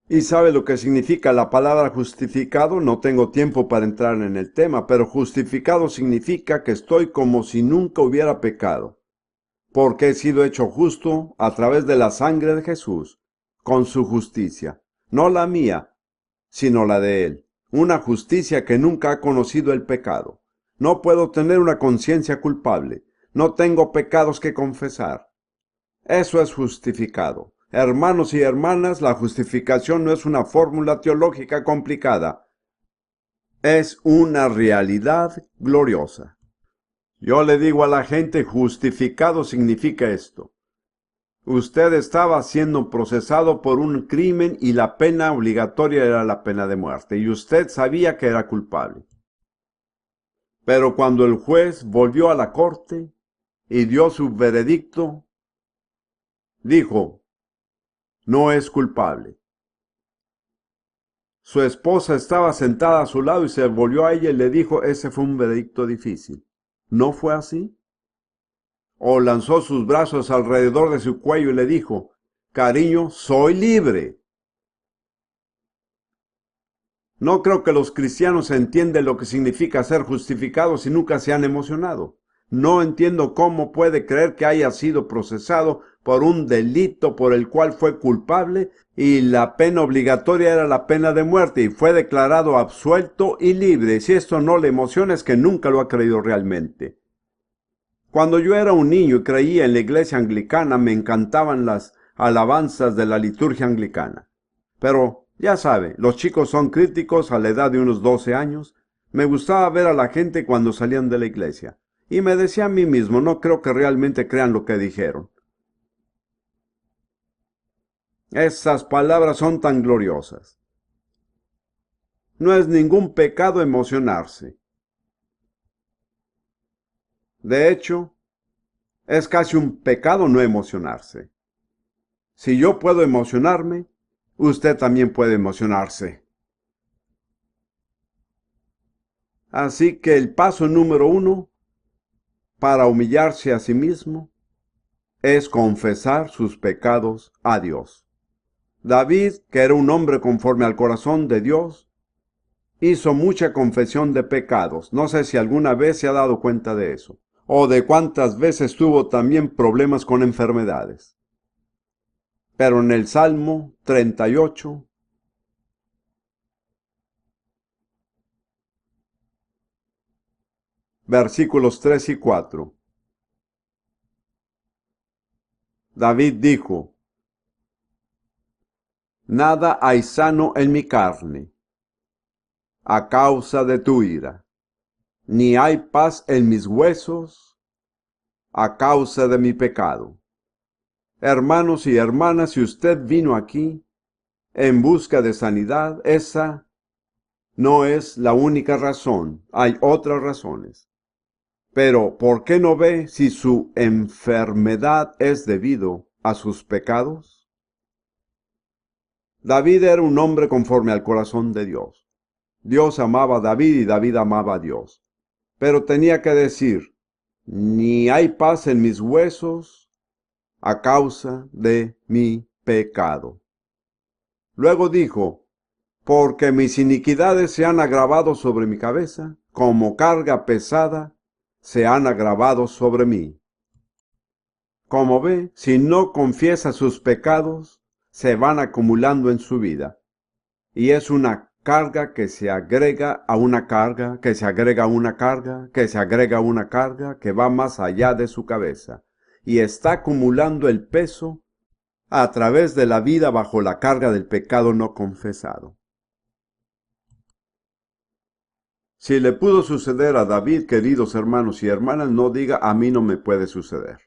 ¿Y sabe lo que significa la palabra justificado? No tengo tiempo para entrar en el tema, pero justificado significa que estoy como si nunca hubiera pecado, porque he sido hecho justo a través de la sangre de Jesús, con su justicia, no la mía, sino la de Él, una justicia que nunca ha conocido el pecado. No puedo tener una conciencia culpable, no tengo pecados que confesar. Eso es justificado. Hermanos y hermanas, la justificación no es una fórmula teológica complicada. Es una realidad gloriosa. Yo le digo a la gente, justificado significa esto. Usted estaba siendo procesado por un crimen y la pena obligatoria era la pena de muerte, y usted sabía que era culpable. Pero cuando el juez volvió a la corte y dio su veredicto, dijo, no es culpable. Su esposa estaba sentada a su lado y se volvió a ella y le dijo, ese fue un veredicto difícil. ¿No fue así? O lanzó sus brazos alrededor de su cuello y le dijo, cariño, soy libre. No creo que los cristianos entiendan lo que significa ser justificados y nunca se han emocionado. No entiendo cómo puede creer que haya sido procesado por un delito por el cual fue culpable y la pena obligatoria era la pena de muerte y fue declarado absuelto y libre. Si esto no le emociona es que nunca lo ha creído realmente. Cuando yo era un niño y creía en la iglesia anglicana, me encantaban las alabanzas de la liturgia anglicana. Pero, ya sabe, los chicos son críticos a la edad de unos 12 años. Me gustaba ver a la gente cuando salían de la iglesia. Y me decía a mí mismo, no creo que realmente crean lo que dijeron. Esas palabras son tan gloriosas. No es ningún pecado emocionarse. De hecho, es casi un pecado no emocionarse. Si yo puedo emocionarme, usted también puede emocionarse. Así que el paso número 1 para humillarse a sí mismo es confesar sus pecados a Dios. David, que era un hombre conforme al corazón de Dios, hizo mucha confesión de pecados. No sé si alguna vez se ha dado cuenta de eso, o de cuántas veces tuvo también problemas con enfermedades. Pero en el Salmo 38, versículos 3 y 4, David dijo, nada hay sano en mi carne, a causa de tu ira, ni hay paz en mis huesos, a causa de mi pecado. Hermanos y hermanas, si usted vino aquí en busca de sanidad, esa no es la única razón, hay otras razones. Pero, ¿por qué no ve si su enfermedad es debido a sus pecados? David era un hombre conforme al corazón de Dios. Dios amaba a David y David amaba a Dios. Pero tenía que decir, ni hay paz en mis huesos a causa de mi pecado. Luego dijo, porque mis iniquidades se han agravado sobre mi cabeza, como carga pesada se han agravado sobre mí. Como ve, si no confiesa sus pecados, se van acumulando en su vida. Y es una carga que se agrega a una carga, que se agrega a una carga, que se agrega a una carga, que va más allá de su cabeza. Y está acumulando el peso a través de la vida bajo la carga del pecado no confesado. Si le pudo suceder a David, queridos hermanos y hermanas, no diga a mí no me puede suceder.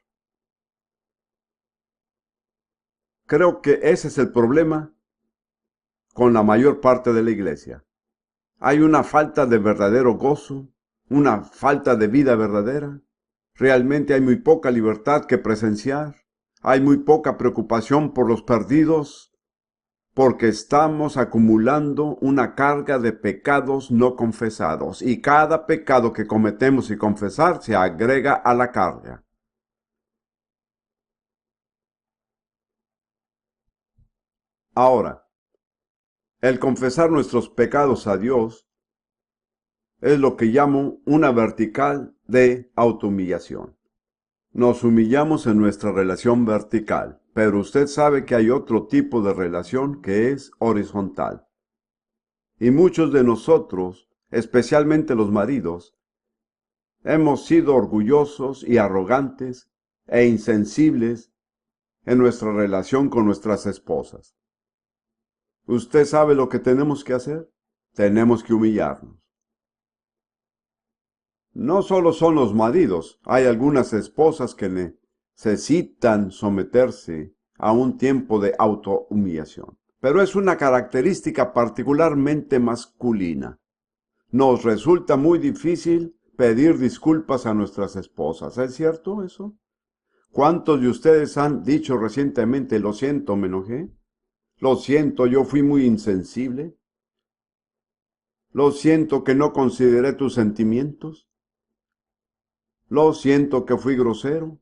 Creo que ese es el problema con la mayor parte de la iglesia. Hay una falta de verdadero gozo, una falta de vida verdadera. Realmente hay muy poca libertad que presenciar. Hay muy poca preocupación por los perdidos, porque estamos acumulando una carga de pecados no confesados. Y cada pecado que cometemos y confesar se agrega a la carga. Ahora, el confesar nuestros pecados a Dios es lo que llamo una vertical de autohumillación. Nos humillamos en nuestra relación vertical, pero usted sabe que hay otro tipo de relación que es horizontal. Y muchos de nosotros, especialmente los maridos, hemos sido orgullosos y arrogantes e insensibles en nuestra relación con nuestras esposas. ¿Usted sabe lo que tenemos que hacer? Tenemos que humillarnos. No solo son los maridos, hay algunas esposas que necesitan someterse a un tiempo de autohumillación. Pero es una característica particularmente masculina. Nos resulta muy difícil pedir disculpas a nuestras esposas. ¿Es cierto eso? ¿Cuántos de ustedes han dicho recientemente, lo siento, me enojé? Lo siento, yo fui muy insensible. Lo siento que no consideré tus sentimientos. Lo siento que fui grosero.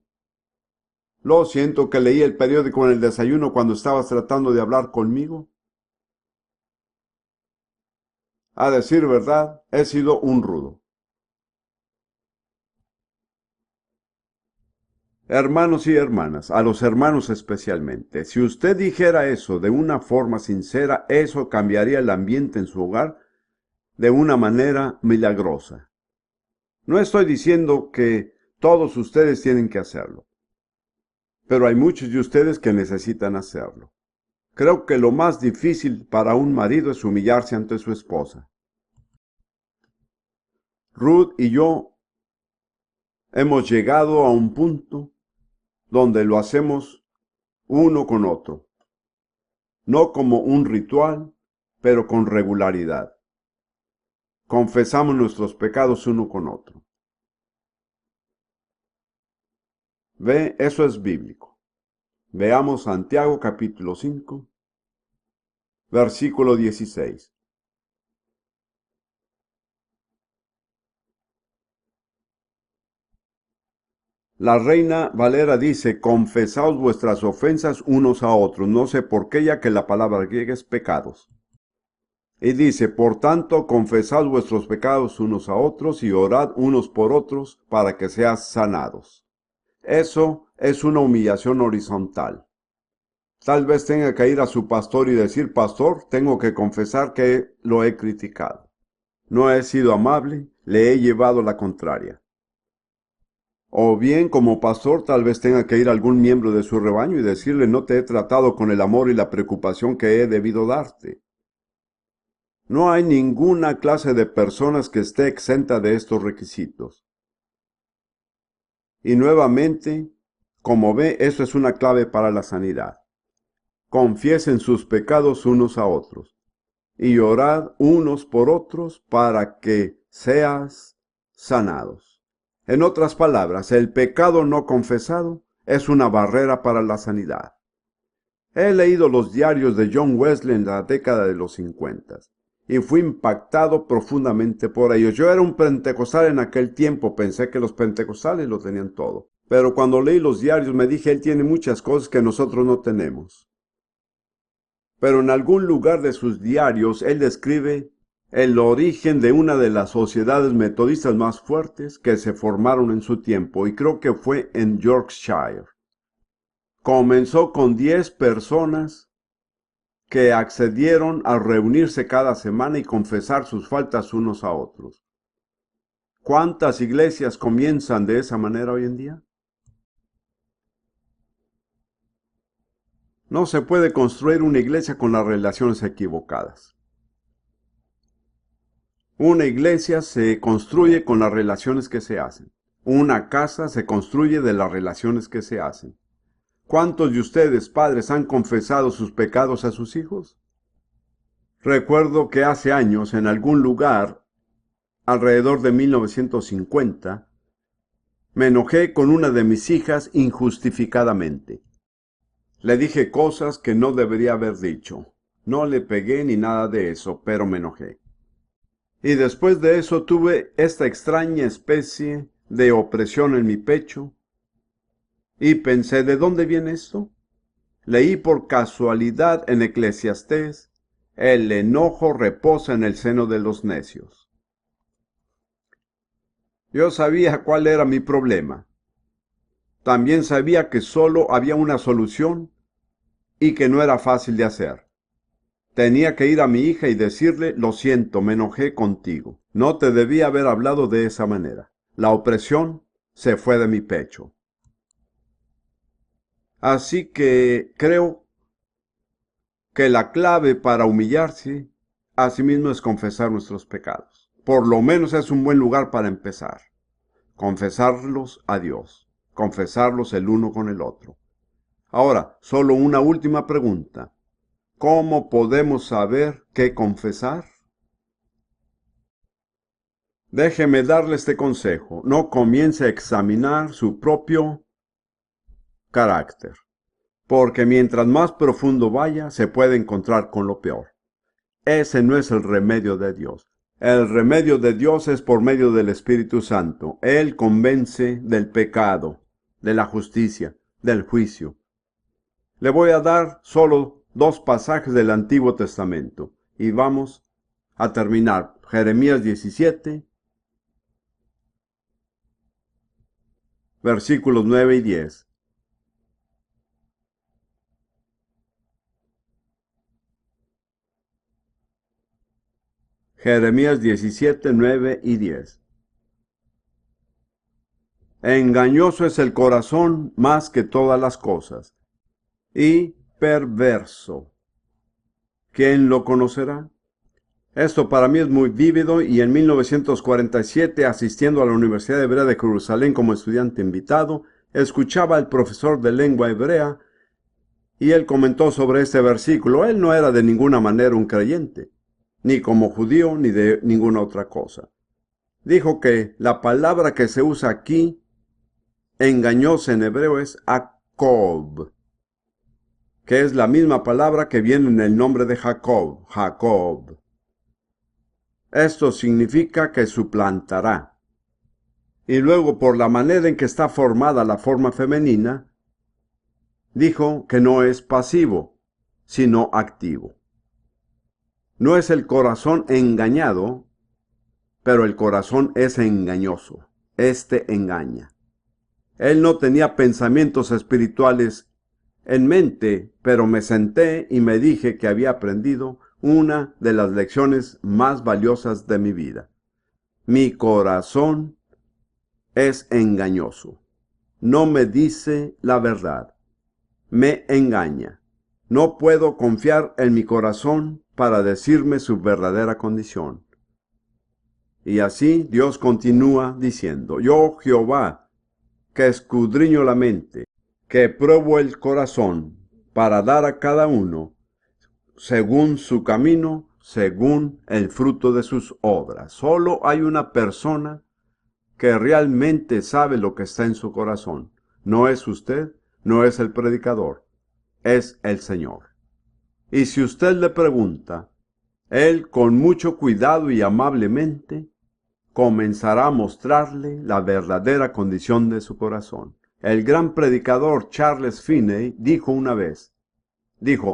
Lo siento que leí el periódico en el desayuno cuando estabas tratando de hablar conmigo. A decir verdad, he sido un rudo. Hermanos y hermanas, a los hermanos especialmente, si usted dijera eso de una forma sincera, eso cambiaría el ambiente en su hogar de una manera milagrosa. No estoy diciendo que todos ustedes tienen que hacerlo, pero hay muchos de ustedes que necesitan hacerlo. Creo que lo más difícil para un marido es humillarse ante su esposa. Ruth y yo hemos llegado a un punto donde lo hacemos uno con otro, no como un ritual, pero con regularidad. Confesamos nuestros pecados uno con otro. Ve, eso es bíblico. Veamos Santiago capítulo 5, versículo 16. La Reina Valera dice, confesaos vuestras ofensas unos a otros. No sé por qué, ya que la palabra griega es pecados. Y dice, por tanto, confesad vuestros pecados unos a otros y orad unos por otros para que seas sanados. Eso es una humillación horizontal. Tal vez tenga que ir a su pastor y decir, pastor, tengo que confesar que lo he criticado. No he sido amable, le he llevado la contraria. O bien, como pastor, tal vez tenga que ir a algún miembro de su rebaño y decirle, no te he tratado con el amor y la preocupación que he debido darte. No hay ninguna clase de personas que esté exenta de estos requisitos. Y nuevamente, como ve, eso es una clave para la sanidad. Confiesen sus pecados unos a otros y orad unos por otros para que seas sanados. En otras palabras, el pecado no confesado es una barrera para la sanidad. He leído los diarios de John Wesley en la década de los 50 y fui impactado profundamente por ellos. Yo era un pentecostal en aquel tiempo, pensé que los pentecostales lo tenían todo. Pero cuando leí los diarios me dije, él tiene muchas cosas que nosotros no tenemos. Pero en algún lugar de sus diarios él describe el origen de una de las sociedades metodistas más fuertes que se formaron en su tiempo, y creo que fue en Yorkshire. Comenzó con 10 personas que accedieron a reunirse cada semana y confesar sus faltas unos a otros. ¿Cuántas iglesias comienzan de esa manera hoy en día? No se puede construir una iglesia con las relaciones equivocadas. Una iglesia se construye con las relaciones que se hacen. Una casa se construye de las relaciones que se hacen. ¿Cuántos de ustedes, padres, han confesado sus pecados a sus hijos? Recuerdo que hace años, en algún lugar, alrededor de 1950, me enojé con una de mis hijas injustificadamente. Le dije cosas que no debería haber dicho. No le pegué ni nada de eso, pero me enojé. Y después de eso tuve esta extraña especie de opresión en mi pecho. Y pensé, ¿de dónde viene esto? Leí por casualidad en Eclesiastés, el enojo reposa en el seno de los necios. Yo sabía cuál era mi problema. También sabía que solo había una solución y que no era fácil de hacer. Tenía que ir a mi hija y decirle, lo siento, me enojé contigo. No te debía haber hablado de esa manera. La opresión se fue de mi pecho. Así que creo que la clave para humillarse a sí mismo es confesar nuestros pecados. Por lo menos es un buen lugar para empezar. Confesarlos a Dios. Confesarlos el uno con el otro. Ahora, solo una última pregunta. ¿Cómo podemos saber qué confesar? Déjeme darle este consejo. No comience a examinar su propio carácter, porque mientras más profundo vaya, se puede encontrar con lo peor. Ese no es el remedio de Dios. El remedio de Dios es por medio del Espíritu Santo. Él convence del pecado, de la justicia, del juicio. Le voy a dar solo 2 pasajes del Antiguo Testamento y vamos a terminar. Jeremías 17 versículos 9 y 10. Jeremías 17, 9 y 10. Engañoso es el corazón más que todas las cosas, y perverso. ¿Quién lo conocerá? Esto para mí es muy vívido, y en 1947, asistiendo a la Universidad Hebrea de Jerusalén como estudiante invitado, escuchaba al profesor de lengua hebrea, y él comentó sobre este versículo. Él no era de ninguna manera un creyente, ni como judío, ni de ninguna otra cosa. Dijo que la palabra que se usa aquí, engañosa en hebreo, es Jacob, que es la misma palabra que viene en el nombre de Jacob, Jacob. Esto significa que suplantará. Y luego, por la manera en que está formada la forma femenina, dijo que no es pasivo, sino activo. No es el corazón engañado, pero el corazón es engañoso. Este engaña. Él no tenía pensamientos espirituales en mente, pero me senté y me dije que había aprendido una de las lecciones más valiosas de mi vida. Mi corazón es engañoso. No me dice la verdad. Me engaña. No puedo confiar en mi corazón para decirme su verdadera condición. Y así Dios continúa diciendo: yo, Jehová, que escudriño la mente, que pruebo el corazón, para dar a cada uno según su camino, según el fruto de sus obras. Solo hay una persona que realmente sabe lo que está en su corazón. No es usted, no es el predicador, es el Señor. Y si usted le pregunta, Él con mucho cuidado y amablemente comenzará a mostrarle la verdadera condición de su corazón. El gran predicador Charles Finney dijo una vez,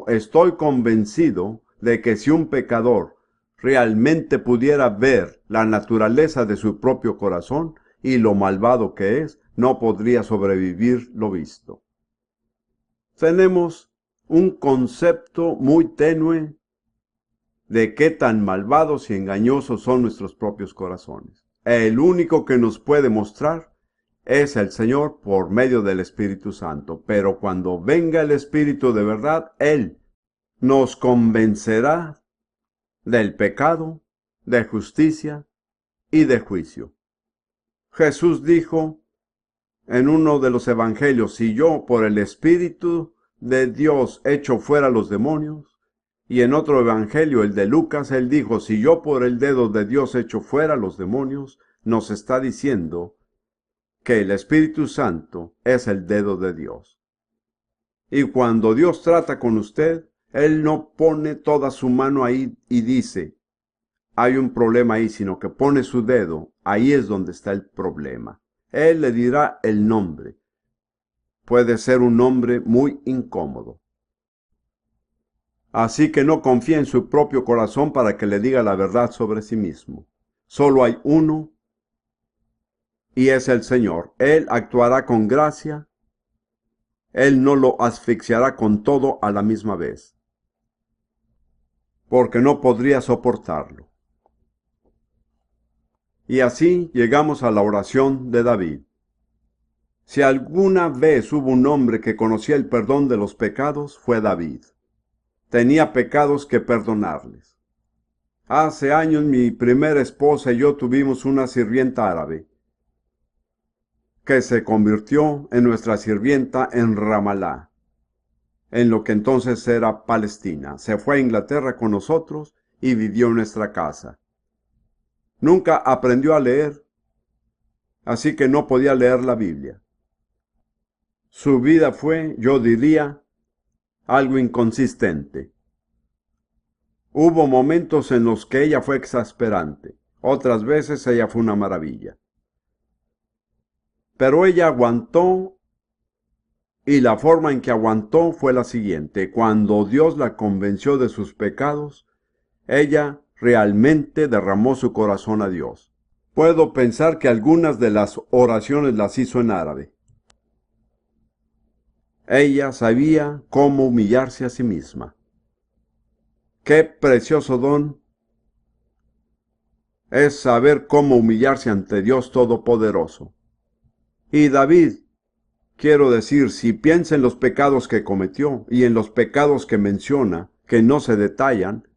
estoy convencido de que si un pecador realmente pudiera ver la naturaleza de su propio corazón y lo malvado que es, no podría sobrevivir lo visto. Tenemos un concepto muy tenue de qué tan malvados y engañosos son nuestros propios corazones. El único que nos puede mostrar es el Señor por medio del Espíritu Santo. Pero cuando venga el Espíritu de verdad, Él nos convencerá del pecado, de justicia y de juicio. Jesús dijo en uno de los evangelios: si yo por el Espíritu de Dios echo fuera los demonios. Y en otro evangelio, el de Lucas, él dijo: si yo por el dedo de Dios echo fuera los demonios. Nos está diciendo que el Espíritu Santo es el dedo de Dios. Y cuando Dios trata con usted, Él no pone toda su mano ahí y dice: hay un problema ahí, sino que pone su dedo. Ahí es donde está el problema. Él le dirá el nombre. Puede ser un nombre muy incómodo. Así que no confíe en su propio corazón para que le diga la verdad sobre sí mismo. Solo hay uno, y es el Señor. Él actuará con gracia. Él no lo asfixiará con todo a la misma vez, porque no podría soportarlo. Y así llegamos a la oración de David. Si alguna vez hubo un hombre que conocía el perdón de los pecados, fue David. Tenía pecados que perdonarles. Hace años mi primera esposa y yo tuvimos una sirvienta árabe que se convirtió en nuestra sirvienta en Ramalá, en lo que entonces era Palestina. Se fue a Inglaterra con nosotros y vivió en nuestra casa. Nunca aprendió a leer, así que no podía leer la Biblia. Su vida fue, yo diría, algo inconsistente. Hubo momentos en los que ella fue exasperante, otras veces ella fue una maravilla. Pero ella aguantó, y la forma en que aguantó fue la siguiente: cuando Dios la convenció de sus pecados, ella realmente derramó su corazón a Dios. Puedo pensar que algunas de las oraciones las hizo en árabe, Ella sabía cómo humillarse a sí misma. Qué precioso don es saber cómo humillarse ante Dios Todopoderoso. Y David, quiero decir, si piensa en los pecados que cometió y en los pecados que menciona, que no se detallan,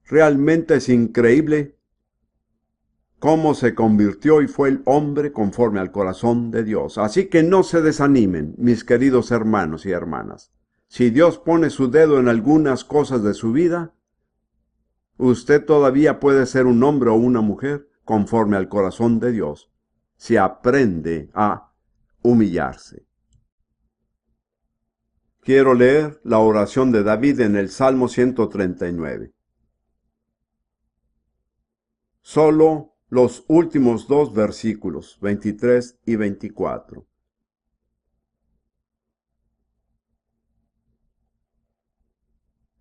realmente es increíble cómo se convirtió y fue el hombre conforme al corazón de Dios. Así que no se desanimen, mis queridos hermanos y hermanas. Si Dios pone su dedo en algunas cosas de su vida, usted todavía puede ser un hombre o una mujer conforme al corazón de Dios, si aprende a humillarse. Quiero leer la oración de David en el Salmo 139. Solo los últimos dos versículos, 23 y 24.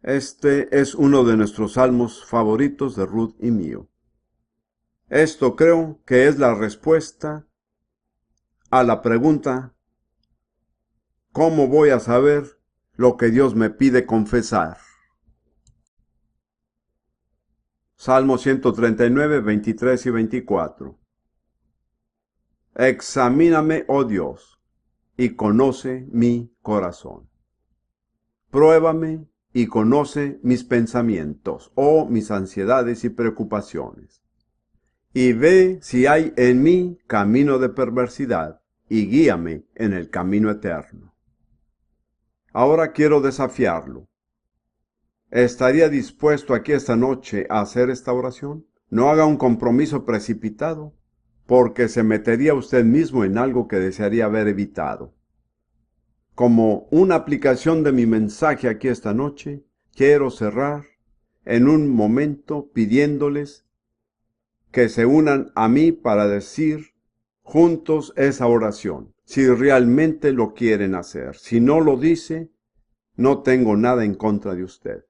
Este es uno de nuestros salmos favoritos de Ruth y mío. Esto creo que es la respuesta a la pregunta: ¿cómo voy a saber lo que Dios me pide confesar? Salmo 139, 23 y 24. Examíname, oh Dios, y conoce mi corazón. Pruébame y conoce mis pensamientos, oh mis ansiedades y preocupaciones. Y ve si hay en mí camino de perversidad, y guíame en el camino eterno. Ahora quiero desafiarlo. ¿Estaría dispuesto aquí esta noche a hacer esta oración? No haga un compromiso precipitado, porque se metería usted mismo en algo que desearía haber evitado. Como una aplicación de mi mensaje aquí esta noche, quiero cerrar en un momento pidiéndoles que se unan a mí para decir juntos esa oración, si realmente lo quieren hacer. Si no lo dice, no tengo nada en contra de usted.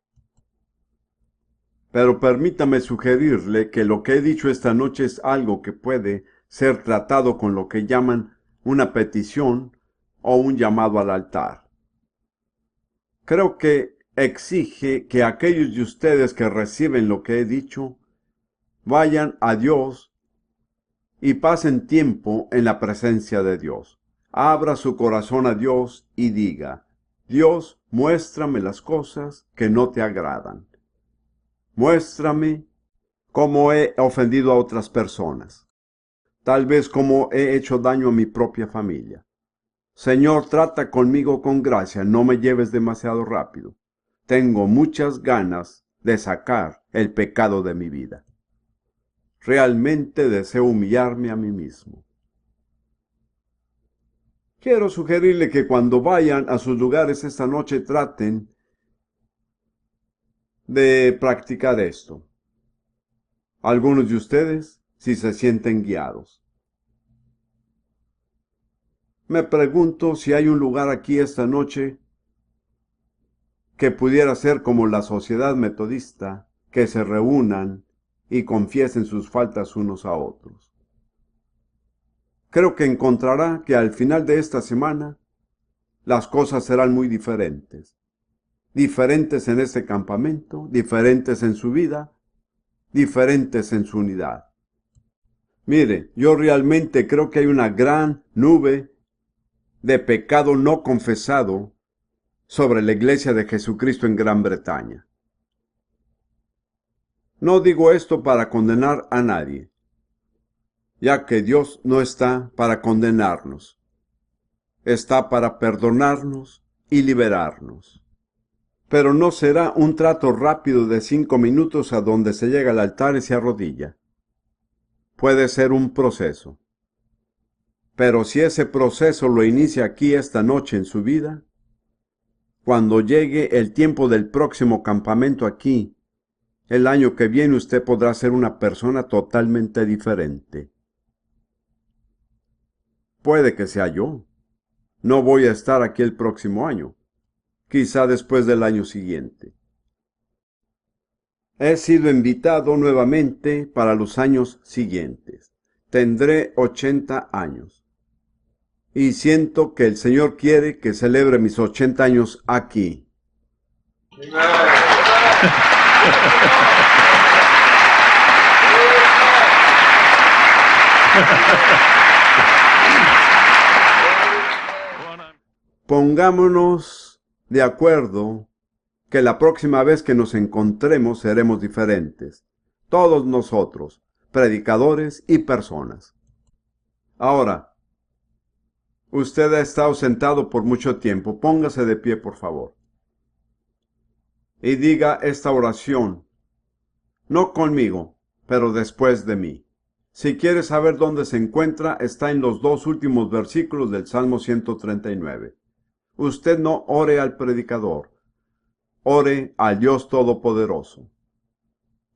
Pero permítame sugerirle que lo que he dicho esta noche es algo que puede ser tratado con lo que llaman una petición o un llamado al altar. Creo que exige que aquellos de ustedes que reciben lo que he dicho vayan a Dios y pasen tiempo en la presencia de Dios. Abra su corazón a Dios y diga: Dios, muéstrame las cosas que no te agradan. Muéstrame cómo he ofendido a otras personas. Tal vez cómo he hecho daño a mi propia familia. Señor, trata conmigo con gracia, no me lleves demasiado rápido. Tengo muchas ganas de sacar el pecado de mi vida. Realmente deseo humillarme a mí mismo. Quiero sugerirle que cuando vayan a sus lugares esta noche traten de practicar esto. Algunos de ustedes, si se sienten guiados. Me pregunto si hay un lugar aquí esta noche que pudiera ser como la Sociedad Metodista, que se reúnan y confiesen sus faltas unos a otros. Creo que encontrará que al final de esta semana las cosas serán muy diferentes. Diferentes en este campamento, diferentes en su vida, diferentes en su unidad. Mire, yo realmente creo que hay una gran nube de pecado no confesado sobre la Iglesia de Jesucristo en Gran Bretaña. No digo esto para condenar a nadie, ya que Dios no está para condenarnos, está para perdonarnos y liberarnos. Pero no será un trato rápido de 5 minutos a donde se llega al altar y se arrodilla. Puede ser un proceso. Pero si ese proceso lo inicia aquí esta noche en su vida, cuando llegue el tiempo del próximo campamento aquí, el año que viene usted podrá ser una persona totalmente diferente. Puede que sea yo. No voy a estar aquí el próximo año, quizá después del año siguiente. He sido invitado nuevamente para los años siguientes. Tendré 80 años. y siento que el Señor quiere que celebre mis 80 años aquí. Pongámonos de acuerdo que la próxima vez que nos encontremos seremos diferentes, todos nosotros, predicadores y personas. Ahora, usted ha estado sentado por mucho tiempo, póngase de pie, por favor, y diga esta oración, no conmigo, pero después de mí. Si quiere saber dónde se encuentra, está en los 2 últimos versículos del Salmo 139. Usted no ore al predicador, ore al Dios Todopoderoso.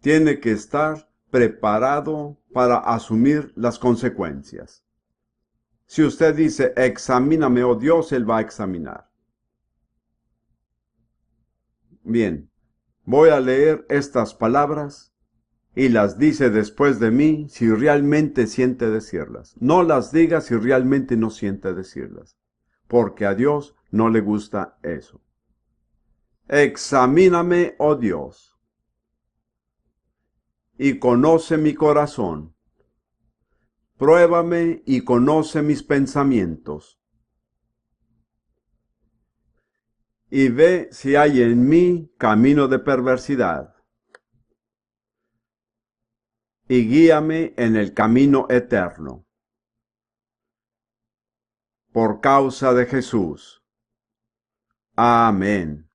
Tiene que estar preparado para asumir las consecuencias. Si usted dice, examíname, oh Dios, Él va a examinar. Bien, voy a leer estas palabras y las dice después de mí si realmente siente decirlas. No las diga si realmente no siente decirlas, porque a Dios no le gusta eso. Examíname, oh Dios, y conoce mi corazón. Pruébame y conoce mis pensamientos. Y ve si hay en mí camino de perversidad. Y guíame en el camino eterno. Por causa de Jesús. Amén.